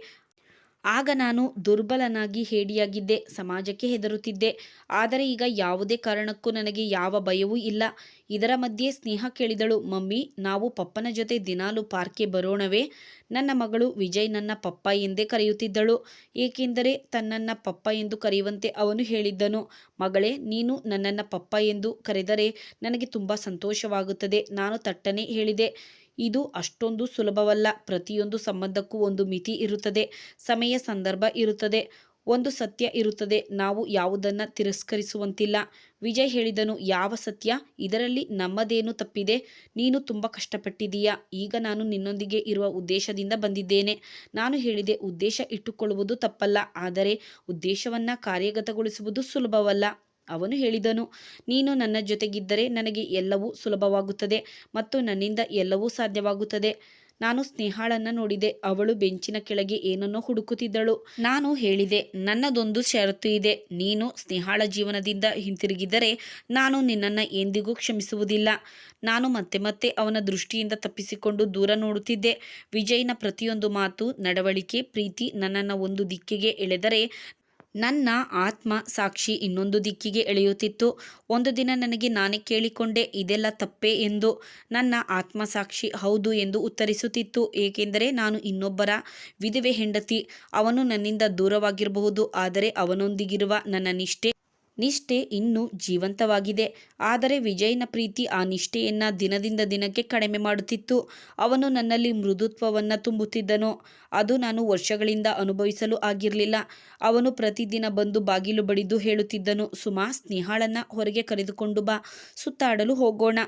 ಆಗ ನಾನು ದುರ್ಬಲನಾಗಿ ಹೇಡಿಯಾಗಿದ್ದೆ, ಸಮಾಜಕ್ಕೆ ಹೆದರುತ್ತಿದ್ದೆ. ಆದರೆ ಈಗ ಯಾವುದೇ ಕಾರಣಕ್ಕೂ ನನಗೆ ಯಾವ ಭಯವೂ ಇಲ್ಲ. ಇದರ ಮಧ್ಯೆ ಸ್ನೇಹ ಕೇಳಿದಳು, ಮಮ್ಮಿ, ನಾವು ಪಪ್ಪನ ಜೊತೆ ದಿನಾಲು ಪಾರ್ಕ್ಗೆ ಬರೋಣವೇ? ನನ್ನ ಮಗಳು ವಿಜಯ್ ನನ್ನ ಪಪ್ಪ ಎಂದೇ ಕರೆಯುತ್ತಿದ್ದಳು, ಏಕೆಂದರೆ ತನ್ನನ್ನು ಪಪ್ಪ ಎಂದು ಕರೆಯುವಂತೆ ಅವನು ಹೇಳಿದ್ದನು. ಮಗಳೇ, ನೀನು ನನ್ನನ್ನು ಪಪ್ಪ ಎಂದು ಕರೆದರೆ ನನಗೆ ತುಂಬ ಸಂತೋಷವಾಗುತ್ತದೆ. ನಾನು ತಟ್ಟನೆ ಹೇಳಿದೆ, ಇದು ಅಷ್ಟೊಂದು ಸುಲಭವಲ್ಲ. ಪ್ರತಿಯೊಂದು ಸಂಬಂಧಕ್ಕೂ ಒಂದು ಮಿತಿ ಇರುತ್ತದೆ, ಸಮಯ ಸಂದರ್ಭ ಇರುತ್ತದೆ, ಒಂದು ಸತ್ಯ ಇರುತ್ತದೆ. ನಾವು ಯಾವುದನ್ನು ತಿರಸ್ಕರಿಸುವಂತಿಲ್ಲ. ವಿಜಯ್ ಹೇಳಿದನು, ಯಾವ ಸತ್ಯ? ಇದರಲ್ಲಿ ನಮ್ಮದೇನು ತಪ್ಪಿದೆ? ನೀನು ತುಂಬ ಕಷ್ಟಪಟ್ಟಿದ್ದೀಯಾ. ಈಗ ನಾನು ನಿನ್ನೊಂದಿಗೆ ಇರುವ ಉದ್ದೇಶದಿಂದ ಬಂದಿದ್ದೇನೆ. ನಾನು ಹೇಳಿದೆ, ಉದ್ದೇಶ ಇಟ್ಟುಕೊಳ್ಳುವುದು ತಪ್ಪಲ್ಲ, ಆದರೆ ಉದ್ದೇಶವನ್ನು ಕಾರ್ಯಗತಗೊಳಿಸುವುದು ಸುಲಭವಲ್ಲ. ಅವನು ಹೇಳಿದನು, ನೀನು ನನ್ನ ಜೊತೆಗಿದ್ದರೆ ನನಗೆ ಎಲ್ಲವೂ ಸುಲಭವಾಗುತ್ತದೆ ಮತ್ತು ನನ್ನಿಂದ ಎಲ್ಲವೂ ಸಾಧ್ಯವಾಗುತ್ತದೆ. ನಾನು ಸ್ನೇಹಾಳನ್ನು ನೋಡಿದೆ. ಅವಳು ಬೆಂಚಿನ ಕೆಳಗೆ ಏನನ್ನೋ ಹುಡುಕುತ್ತಿದ್ದಳು. ನಾನು ಹೇಳಿದೆ, ನನ್ನದೊಂದು ಷರತ್ತು ಇದೆ. ನೀನು ಸ್ನೇಹಾಳ ಜೀವನದಿಂದ ಹಿಂತಿರುಗಿದರೆ ನಾನು ನಿನ್ನನ್ನು ಎಂದಿಗೂ ಕ್ಷಮಿಸುವುದಿಲ್ಲ. ನಾನು ಮತ್ತೆ ಮತ್ತೆ ಅವನ ದೃಷ್ಟಿಯಿಂದ ತಪ್ಪಿಸಿಕೊಂಡು ದೂರ ನೋಡುತ್ತಿದ್ದೆ. ವಿಜಯ್ನ ಪ್ರತಿಯೊಂದು ಮಾತು, ನಡವಳಿಕೆ, ಪ್ರೀತಿ ನನ್ನನ್ನು ಒಂದು ದಿಕ್ಕಿಗೆ ಎಳೆದರೆ ನನ್ನ ಆತ್ಮ ಸಾಕ್ಷಿ ಇನ್ನೊಂದು ದಿಕ್ಕಿಗೆ ಎಳೆಯುತ್ತಿತ್ತು. ಒಂದು ದಿನ ನನಗೆ ನಾನೇ ಕೇಳಿಕೊಂಡೆ, ಇದೆಲ್ಲ ತಪ್ಪೇ ಎಂದು. ನನ್ನ ಆತ್ಮಸಾಕ್ಷಿ ಹೌದು ಎಂದು ಉತ್ತರಿಸುತ್ತಿತ್ತು, ಏಕೆಂದರೆ ನಾನು ಇನ್ನೊಬ್ಬರ ವಿಧವೆ ಹೆಂಡತಿ. ಅವನು ನನ್ನಿಂದ ದೂರವಾಗಿರಬಹುದು, ಆದರೆ ಅವನೊಂದಿಗಿರುವ ನನ್ನ ನಿಷ್ಠೆ ಇನ್ನೂ ಜೀವಂತವಾಗಿದೆ. ಆದರೆ ವಿಜಯ್ನ ಪ್ರೀತಿ ಆ ನಿಷ್ಠೆಯನ್ನು ದಿನದಿಂದ ದಿನಕ್ಕೆ ಕಡಿಮೆ ಮಾಡುತ್ತಿತ್ತು. ಅವನು ನನ್ನಲ್ಲಿ ಮೃದುತ್ವವನ್ನು ತುಂಬುತ್ತಿದ್ದನು, ಅದು ನಾನು ವರ್ಷಗಳಿಂದ ಅನುಭವಿಸಲು ಆಗಿರಲಿಲ್ಲ. ಅವನು ಪ್ರತಿದಿನ ಬಂದು ಬಾಗಿಲು ಬಡಿದು ಹೇಳುತ್ತಿದ್ದನು, ಸುಮಾ, ಸ್ನೇಹಾಳನ್ನು ಹೊರಗೆ ಕರೆದುಕೊಂಡು ಬಾ, ಸುತ್ತಾಡಲು ಹೋಗೋಣ.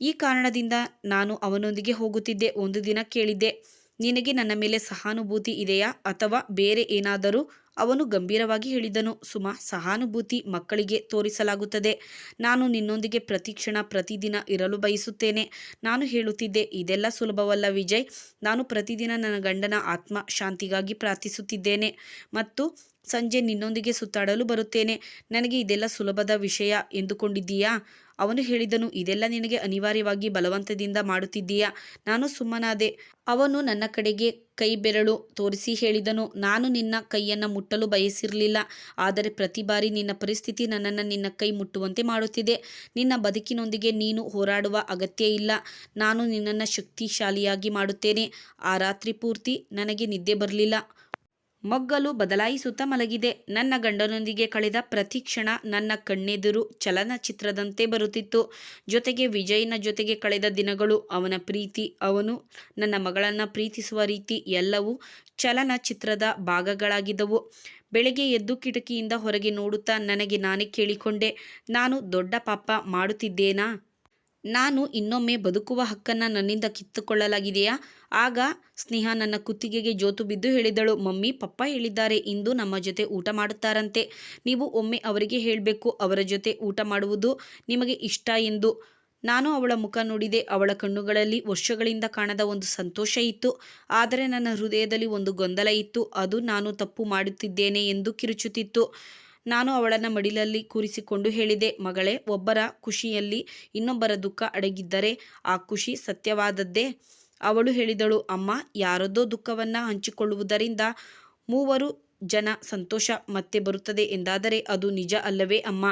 ಈ ಕಾರಣದಿಂದ ನಾನು ಅವನೊಂದಿಗೆ ಹೋಗುತ್ತಿದ್ದೆ. ಒಂದು ದಿನ ಕೇಳಿದ್ದೆ, ನಿನಗೆ ನನ್ನ ಮೇಲೆ ಸಹಾನುಭೂತಿ ಇದೆಯಾ ಅಥವಾ ಬೇರೆ ಏನಾದರೂ? ಅವನು ಗಂಭೀರವಾಗಿ ಹೇಳಿದನು, ಸುಮಾ, ಸಹಾನುಭೂತಿ ಮಕ್ಕಳಿಗೆ ತೋರಿಸಲಾಗುತ್ತದೆ. ನಾನು ನಿನ್ನೊಂದಿಗೆ ಪ್ರತಿಕ್ಷಣ ಪ್ರತಿದಿನ ಇರಲು ಬಯಸುತ್ತೇನೆ. ನಾನು ಹೇಳುತ್ತಿದ್ದೆ, ಇದೆಲ್ಲ ಸುಲಭವಲ್ಲ ವಿಜಯ್. ನಾನು ಪ್ರತಿದಿನ ನನ್ನ ಗಂಡನ ಆತ್ಮ ಶಾಂತಿಗಾಗಿ ಪ್ರಾರ್ಥಿಸುತ್ತಿದ್ದೇನೆ ಮತ್ತು ಸಂಜೆ ನಿನ್ನೊಂದಿಗೆ ಸುತ್ತಾಡಲು ಬರುತ್ತೇನೆ. ನನಗೆ ಇದೆಲ್ಲ ಸುಲಭದ ವಿಷಯ ಎಂದುಕೊಂಡಿದ್ದೀಯಾ? ಅವನು ಹೇಳಿದನು, ಇದೆಲ್ಲ ನಿನಗೆ ಅನಿವಾರ್ಯವಾಗಿ ಬಲವಂತದಿಂದ ಮಾಡುತ್ತಿದ್ದೀಯಾ? ನಾನು ಸುಮ್ಮನಾದೆ. ಅವನು ನನ್ನ ಕಡೆಗೆ ಕೈ ಬೆರಳು ತೋರಿಸಿ ಹೇಳಿದನು, ನಾನು ನಿನ್ನ ಕೈಯನ್ನು ಮುಟ್ಟಲು ಬಯಸಿರಲಿಲ್ಲ, ಆದರೆ ಪ್ರತಿ ಬಾರಿ ನಿನ್ನ ಪರಿಸ್ಥಿತಿ ನನ್ನನ್ನು ನಿನ್ನ ಕೈ ಮುಟ್ಟುವಂತೆ ಮಾಡುತ್ತಿದೆ. ನಿನ್ನ ಬದುಕಿನೊಂದಿಗೆ ನೀನು ಹೋರಾಡುವ ಅಗತ್ಯ ಇಲ್ಲ. ನಾನು ನಿನ್ನನ್ನು ಶಕ್ತಿಶಾಲಿಯಾಗಿ ಮಾಡುತ್ತೇನೆ. ಆ ರಾತ್ರಿ ಪೂರ್ತಿ ನನಗೆ ನಿದ್ದೆ ಬರಲಿಲ್ಲ. ಮಗ್ಗಲು ಬದಲಾಯಿಸುತ್ತಾ ಮಲಗಿದೆ. ನನ್ನ ಗಂಡನೊಂದಿಗೆ ಕಳೆದ ಪ್ರತಿ ಕ್ಷಣ ನನ್ನ ಕಣ್ಣೆದುರು ಚಲನಚಿತ್ರದಂತೆ ಬರುತ್ತಿತ್ತು. ಜೊತೆಗೆ ವಿಜಯ್ನ ಜೊತೆಗೆ ಕಳೆದ ದಿನಗಳು, ಅವನ ಪ್ರೀತಿ, ಅವನು ನನ್ನ ಮಗಳನ್ನು ಪ್ರೀತಿಸುವ ರೀತಿ ಎಲ್ಲವೂ ಚಲನಚಿತ್ರದ ಭಾಗಗಳಾಗಿದ್ದವು. ಬೆಳಗ್ಗೆ ಎದ್ದು ಕಿಟಕಿಯಿಂದ ಹೊರಗೆ ನೋಡುತ್ತಾ ನನಗೆ ನಾನೇ ಕೇಳಿಕೊಂಡೆ, ನಾನು ದೊಡ್ಡ ಪಾಪ ಮಾಡುತ್ತಿದ್ದೇನಾ? ನಾನು ಇನ್ನೊಮ್ಮೆ ಬದುಕುವ ಹಕ್ಕನ್ನು ನನ್ನಿಂದ ಕಿತ್ತುಕೊಳ್ಳಲಾಗಿದೆಯಾ? ಆಗ ಸ್ನೇಹ ನನ್ನ ಕುತ್ತಿಗೆಗೆ ಜೋತು ಬಿದ್ದು ಹೇಳಿದಳು, ಮಮ್ಮಿ, ಪಪ್ಪ ಹೇಳಿದ್ದಾರೆ ಇಂದು ನಮ್ಮ ಜೊತೆ ಊಟ ಮಾಡುತ್ತಾರಂತೆ. ನೀವು ಒಮ್ಮೆ ಅವರಿಗೆ ಹೇಳಬೇಕು, ಅವರ ಜೊತೆ ಊಟ ಮಾಡುವುದು ನಿಮಗೆ ಇಷ್ಟ ಎಂದು. ನಾನು ಅವಳ ಮುಖ ನೋಡಿದೆ. ಅವಳ ಕಣ್ಣುಗಳಲ್ಲಿ ವರ್ಷಗಳಿಂದ ಕಾಣದ ಒಂದು ಸಂತೋಷ ಇತ್ತು, ಆದರೆ ನನ್ನ ಹೃದಯದಲ್ಲಿ ಒಂದು ಗೊಂದಲ ಇತ್ತು. ಅದು ನಾನು ತಪ್ಪು ಮಾಡುತ್ತಿದ್ದೇನೆ ಎಂದು ಕಿರುಚುತ್ತಿತ್ತು. ನಾನು ಅವಳನ್ನು ಮಡಿಲಲ್ಲಿ ಕೂರಿಸಿಕೊಂಡು ಹೇಳಿದೆ, ಮಗಳೇ, ಒಬ್ಬರ ಖುಷಿಯಲ್ಲಿ ಇನ್ನೊಬ್ಬರ ದುಃಖ ಅಡಗಿದ್ದರೆ ಆ ಖುಷಿ ಸತ್ಯವಾದದ್ದೇ? ಅವಳು ಹೇಳಿದಳು, ಅಮ್ಮ, ಯಾರದ್ದೋ ದುಃಖವನ್ನು ಹಂಚಿಕೊಳ್ಳುವುದರಿಂದ ಮೂವರು ಜನ ಸಂತೋಷ ಮತ್ತೆ ಬರುತ್ತದೆ ಎಂದಾದರೆ ಅದು ನಿಜ ಅಲ್ಲವೇ ಅಮ್ಮ?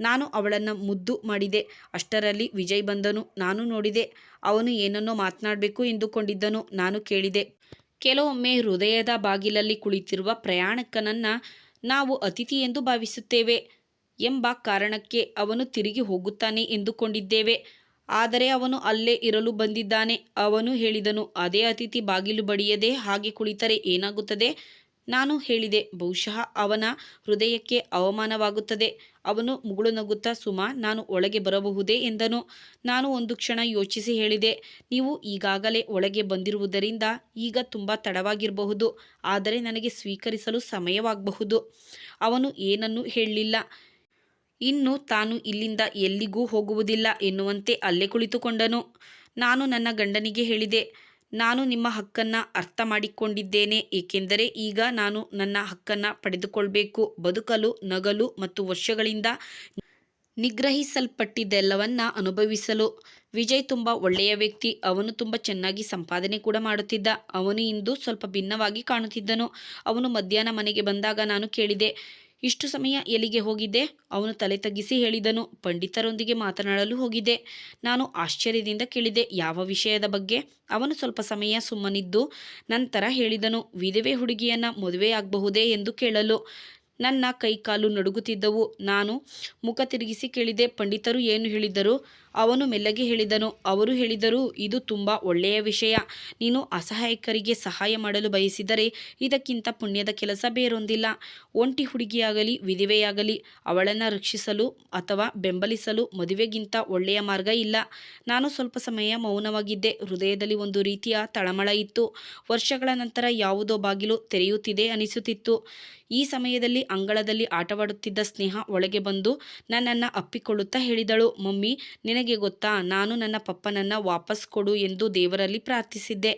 ನಾನು ಅವಳನ್ನು ಮುದ್ದು ಮಾಡಿದೆ. ಅಷ್ಟರಲ್ಲಿ ವಿಜಯ್ ಬಂದನು. ನಾನು ನೋಡಿದೆ, ಅವನು ಏನನ್ನೋ ಮಾತನಾಡಬೇಕು ಎಂದುಕೊಂಡಿದ್ದನು. ನಾನು ಕೇಳಿದೆ, ಕೆಲವೊಮ್ಮೆ ಹೃದಯದ ಬಾಗಿಲಲ್ಲಿ ಕುಳಿತಿರುವ ಪ್ರಯಾಣಿಕನನ್ನು ನಾವು ಅತಿಥಿ ಎಂದು ಭಾವಿಸುತ್ತೇವೆ ಎಂಬ ಕಾರಣಕ್ಕೆ ಅವನು ತಿರುಗಿ ಹೋಗುತ್ತಾನೆ ಎಂದುಕೊಂಡಿದ್ದೇವೆ, ಆದರೆ ಅವನು ಅಲ್ಲೇ ಇರಲು ಬಂದಿದ್ದಾನೆ. ಅವನು ಹೇಳಿದನು, ಅದೇ ಅತಿಥಿ ಬಾಗಿಲು ಬಡಿಯದೆ ಹಾಗೆ ಕುಳಿತರೆ ಏನಾಗುತ್ತದೆ? ನಾನು ಹೇಳಿದೆ, ಬಹುಶಃ ಅವನ ಹೃದಯಕ್ಕೆ ಅವಮಾನವಾಗುತ್ತದೆ. ಅವನು ಮುಗುಳು ನಗುತ್ತಾ, ಸುಮಾ, ನಾನು ಒಳಗೆ ಬರಬಹುದೇ ಎಂದನು. ನಾನು ಒಂದು ಕ್ಷಣ ಯೋಚಿಸಿ ಹೇಳಿದೆ, ನೀವು ಈಗಾಗಲೇ ಒಳಗೆ ಬಂದಿರುವುದರಿಂದ ಈಗ ತುಂಬ ತಡವಾಗಿರಬಹುದು, ಆದರೆ ನನಗೆ ಸ್ವೀಕರಿಸಲು ಸಮಯವಾಗಬಹುದು. ಅವನು ಏನನ್ನೂ ಹೇಳಲಿಲ್ಲ. ಇನ್ನು ತಾನು ಇಲ್ಲಿಂದ ಎಲ್ಲಿಗೂ ಹೋಗುವುದಿಲ್ಲ ಎನ್ನುವಂತೆ ಅಲ್ಲೇ ಕುಳಿತುಕೊಂಡನು. ನಾನು ನನ್ನ ಗಂಡನಿಗೆ ಹೇಳಿದೆ, ನಾನು ನಿಮ್ಮ ಹಕ್ಕನ್ನು ಅರ್ಥ ಮಾಡಿಕೊಂಡಿದ್ದೇನೆ, ಏಕೆಂದರೆ ಈಗ ನಾನು ನನ್ನ ಹಕ್ಕನ್ನು ಪಡೆದುಕೊಳ್ಬೇಕು, ಬದುಕಲು, ನಗಲು ಮತ್ತು ವರ್ಷಗಳಿಂದ ನಿಗ್ರಹಿಸಲ್ಪಟ್ಟಿದ್ದೆಲ್ಲವನ್ನ ಅನುಭವಿಸಲು. ವಿಜಯ್ ತುಂಬ ಒಳ್ಳೆಯ ವ್ಯಕ್ತಿ. ಅವನು ತುಂಬ ಚೆನ್ನಾಗಿ ಸಂಪಾದನೆ ಕೂಡ ಮಾಡುತ್ತಿದ್ದ. ಅವನು ಇಂದು ಸ್ವಲ್ಪ ಭಿನ್ನವಾಗಿ ಕಾಣುತ್ತಿದ್ದನು. ಅವನು ಮಧ್ಯಾಹ್ನ ಮನೆಗೆ ಬಂದಾಗ ನಾನು ಕೇಳಿದೆ, ಇಷ್ಟು ಸಮಯ ಎಲ್ಲಿಗೆ ಹೋಗಿದ್ದೆ? ಅವನು ತಲೆ ತಗ್ಗಿಸಿ ಹೇಳಿದನು, ಪಂಡಿತರೊಂದಿಗೆ ಮಾತನಾಡಲು ಹೋಗಿದ್ದೆ. ನಾನು ಆಶ್ಚರ್ಯದಿಂದ ಕೇಳಿದೆ, ಯಾವ ವಿಷಯದ ಬಗ್ಗೆ? ಅವನು ಸ್ವಲ್ಪ ಸಮಯ ಸುಮ್ಮನಿದ್ದು ನಂತರ ಹೇಳಿದನು, ವಿಧವೆ ಹುಡುಗಿಯನ್ನ ಮದುವೆಯಾಗಬಹುದೇ ಎಂದು ಕೇಳಲು. ನನ್ನ ಕೈಕಾಲು ನಡುಗುತ್ತಿದ್ದವು. ನಾನು ಮುಖ ತಿರುಗಿಸಿ ಕೇಳಿದೆ, ಪಂಡಿತರು ಏನು ಹೇಳಿದರು? ಅವನು ಮೆಲ್ಲಗೆ ಹೇಳಿದನು, ಅವರು ಹೇಳಿದರು, ಇದು ತುಂಬ ಒಳ್ಳೆಯ ವಿಷಯ. ನೀನು ಅಸಹಾಯಕರಿಗೆ ಸಹಾಯ ಮಾಡಲು ಬಯಸಿದರೆ ಇದಕ್ಕಿಂತ ಪುಣ್ಯದ ಕೆಲಸ ಬೇರೊಂದಿಲ್ಲ. ಒಂಟಿ ಹುಡುಗಿಯಾಗಲಿ ವಿಧವೆಯಾಗಲಿ ಅವಳನ್ನು ರಕ್ಷಿಸಲು ಅಥವಾ ಬೆಂಬಲಿಸಲು ಮದುವೆಗಿಂತ ಒಳ್ಳೆಯ ಮಾರ್ಗ ಇಲ್ಲ. ನಾನು ಸ್ವಲ್ಪ ಸಮಯ ಮೌನವಾಗಿದ್ದೆ. ಹೃದಯದಲ್ಲಿ ಒಂದು ರೀತಿಯ ತಳಮಳ ಇತ್ತು. ವರ್ಷಗಳ ನಂತರ ಯಾವುದೋ ಬಾಗಿಲು ತೆರೆಯುತ್ತಿದೆ ಅನಿಸುತ್ತಿತ್ತು. ಈ ಸಮಯದಲ್ಲಿ ಅಂಗಳದಲ್ಲಿ ಆಟವಾಡುತ್ತಿದ್ದ ಸ್ನೇಹ ಒಳಗೆ ಬಂದು ನನ್ನನ್ನು ಅಪ್ಪಿಕೊಳ್ಳುತ್ತಾ ಹೇಳಿದಳು, ಮಮ್ಮಿ, ನಿನಗೆ ಗೊತ್ತಾ, ನಾನು ನನ್ನ ಪಪ್ಪನನ್ನು ವಾಪಸ್ ಕೊಡು ಎಂದು ದೇವರಲ್ಲಿ ಪ್ರಾರ್ಥಿಸಿದ್ದೆ.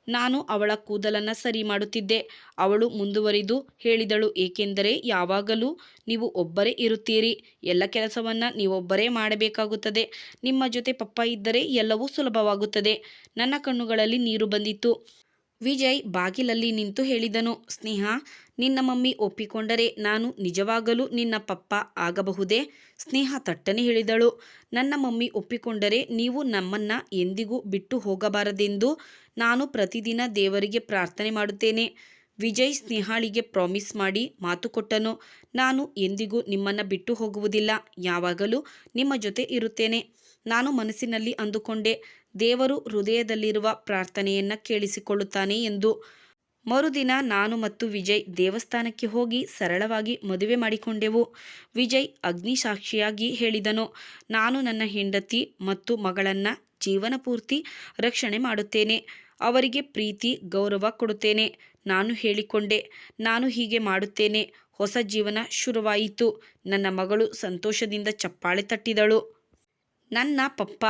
ನಾನು ಅವಳ ಕೂದಲನ್ನು ಸರಿ ಮಾಡುತ್ತಿದ್ದೆ. ಅವಳು ಮುಂದುವರಿದು ಹೇಳಿದಳು, ಏಕೆಂದರೆ ಯಾವಾಗಲೂ ನೀವು ಒಬ್ಬರೇ ಇರುತ್ತೀರಿ. ಎಲ್ಲ ಕೆಲಸವನ್ನು ನೀವೊಬ್ಬರೇ ಮಾಡಬೇಕಾಗುತ್ತದೆ. ನಿಮ್ಮ ಜೊತೆ ಪಪ್ಪ ಇದ್ದರೆ ಎಲ್ಲವೂ ಸುಲಭವಾಗುತ್ತದೆ. ನನ್ನ ಕಣ್ಣುಗಳಲ್ಲಿ ನೀರು ಬಂದಿತ್ತು. ವಿಜಯ್ ಬಾಗಿಲಲ್ಲಿ ನಿಂತು ಹೇಳಿದನು, ಸ್ನೇಹ, ನಿನ್ನ ಮಮ್ಮಿ ಒಪ್ಪಿಕೊಂಡರೆ ನಾನು ನಿಜವಾಗಲೂ ನಿನ್ನ ಪಪ್ಪ ಆಗಬಹುದೇ? ಸ್ನೇಹ ತಟ್ಟನೆ ಹೇಳಿದಳು, ನನ್ನ ಮಮ್ಮಿ ಒಪ್ಪಿಕೊಂಡರೆ ನೀವು ನಮ್ಮನ್ನು ಎಂದಿಗೂ ಬಿಟ್ಟು ಹೋಗಬಾರದೆಂದು ನಾನು ಪ್ರತಿದಿನ ದೇವರಿಗೆ ಪ್ರಾರ್ಥನೆ ಮಾಡುತ್ತೇನೆ. ವಿಜಯ್ ಸ್ನೇಹಾಳಿಗೆ ಪ್ರಾಮಿಸ್ ಮಾಡಿ ಮಾತು ಕೊಟ್ಟನು, ನಾನು ಎಂದಿಗೂ ನಿಮ್ಮನ್ನು ಬಿಟ್ಟು ಹೋಗುವುದಿಲ್ಲ, ಯಾವಾಗಲೂ ನಿಮ್ಮ ಜೊತೆ ಇರುತ್ತೇನೆ. ನಾನು ಮನಸ್ಸಿನಲ್ಲಿ ಅಂದುಕೊಂಡೆ, ದೇವರು ಹೃದಯದಲ್ಲಿರುವ ಪ್ರಾರ್ಥನೆಯನ್ನು ಕೇಳಿಸಿಕೊಳ್ಳುತ್ತಾನೆ ಎಂದು. ಮರುದಿನ ನಾನು ಮತ್ತು ವಿಜಯ್ ದೇವಸ್ಥಾನಕ್ಕೆ ಹೋಗಿ ಸರಳವಾಗಿ ಮದುವೆ ಮಾಡಿಕೊಂಡೆವು. ವಿಜಯ್ ಅಗ್ನಿಸಾಕ್ಷಿಯಾಗಿ ಹೇಳಿದನು, ನಾನು ನನ್ನ ಹೆಂಡತಿ ಮತ್ತು ಮಗಳನ್ನು ಜೀವನ ಪೂರ್ತಿ ರಕ್ಷಣೆ ಮಾಡುತ್ತೇನೆ. ಅವರಿಗೆ ಪ್ರೀತಿ ಗೌರವ ಕೊಡುತ್ತೇನೆ. ನಾನು ಹೇಳಿಕೊಂಡೆ, ನಾನು ಹೀಗೆ ಮಾಡುತ್ತೇನೆ. ಹೊಸ ಜೀವನ ಶುರುವಾಯಿತು. ನನ್ನ ಮಗಳು ಸಂತೋಷದಿಂದ ಚಪ್ಪಾಳೆ ತಟ್ಟಿದಳು. ನನ್ನ ಪಪ್ಪ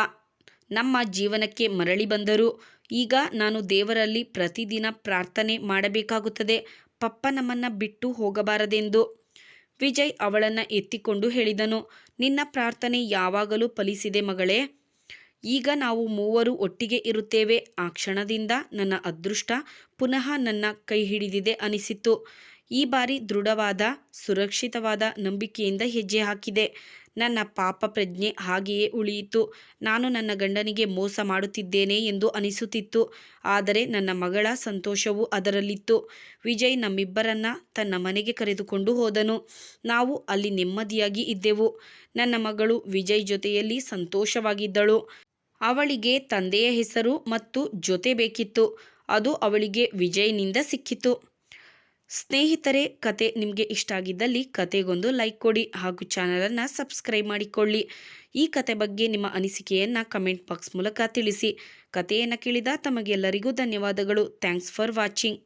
ನಮ್ಮ ಜೀವನಕ್ಕೆ ಮರಳಿ ಬಂದರು. ಈಗ ನಾನು ದೇವರಲ್ಲಿ ಪ್ರತಿದಿನ ಪ್ರಾರ್ಥನೆ ಮಾಡಬೇಕಾಗುತ್ತದೆ, ಪಪ್ಪ ನಮ್ಮನ್ನು ಬಿಟ್ಟು ಹೋಗಬಾರದೆಂದು. ವಿಜಯ್ ಅವಳನ್ನು ಎತ್ತಿಕೊಂಡು ಹೇಳಿದನು, ನಿನ್ನ ಪ್ರಾರ್ಥನೆ ಯಾವಾಗಲೂ ಫಲಿಸಿದೆ ಮಗಳೇ. ಈಗ ನಾವು ಮೂವರು ಒಟ್ಟಿಗೆ ಇರುತ್ತೇವೆ. ಆ ಕ್ಷಣದಿಂದ ನನ್ನ ಅದೃಷ್ಟ ಪುನಃ ನನ್ನ ಕೈ ಹಿಡಿದಿದೆ ಅನಿಸಿತು. ಈ ಬಾರಿ ದೃಢವಾದ, ಸುರಕ್ಷಿತವಾದ ನಂಬಿಕೆಯಿಂದ ಹೆಜ್ಜೆ ಹಾಕಿದೆ. ನನ್ನ ಪಾಪ ಪ್ರಜ್ಞೆ ಹಾಗೆಯೇ ಉಳಿಯಿತು. ನಾನು ನನ್ನ ಗಂಡನಿಗೆ ಮೋಸ ಮಾಡುತ್ತಿದ್ದೇನೆ ಎಂದು ಅನಿಸುತ್ತಿತ್ತು, ಆದರೆ ನನ್ನ ಮಗಳ ಸಂತೋಷವೂ ಅದರಲ್ಲಿತ್ತು. ವಿಜಯ್ ನಮ್ಮಿಬ್ಬರನ್ನ ತನ್ನ ಮನೆಗೆ ಕರೆದುಕೊಂಡು ಹೋದನು. ನಾವು ಅಲ್ಲಿ ನೆಮ್ಮದಿಯಾಗಿ ಇದ್ದೆವು. ನನ್ನ ಮಗಳು ವಿಜಯ್ ಜೊತೆಯಲ್ಲಿ ಸಂತೋಷವಾಗಿದ್ದಳು. ಅವಳಿಗೆ ತಂದೆಯ ಹೆಸರು ಮತ್ತು ಜೊತೆ ಬೇಕಿತ್ತು. ಅದು ಅವಳಿಗೆ ವಿಜಯ್ನಿಂದ ಸಿಕ್ಕಿತು. ಸ್ನೇಹಿತರೆ, ಕತೆ ನಿಮಗೆ ಇಷ್ಟ ಆಗಿದ್ದಲ್ಲಿ ಕತೆಗೊಂದು ಲೈಕ್ ಕೊಡಿ ಹಾಗೂ ಚಾನಲನ್ನು ಸಬ್ಸ್ಕ್ರೈಬ್ ಮಾಡಿಕೊಳ್ಳಿ. ಈ ಕತೆ ಬಗ್ಗೆ ನಿಮ್ಮ ಅನಿಸಿಕೆಯನ್ನು ಕಮೆಂಟ್ ಬಾಕ್ಸ್ ಮೂಲಕ ತಿಳಿಸಿ. ಕತೆಯನ್ನು ಕೇಳಿದ ತಮಗೆಲ್ಲರಿಗೂ ಧನ್ಯವಾದಗಳು. Thanks for watching.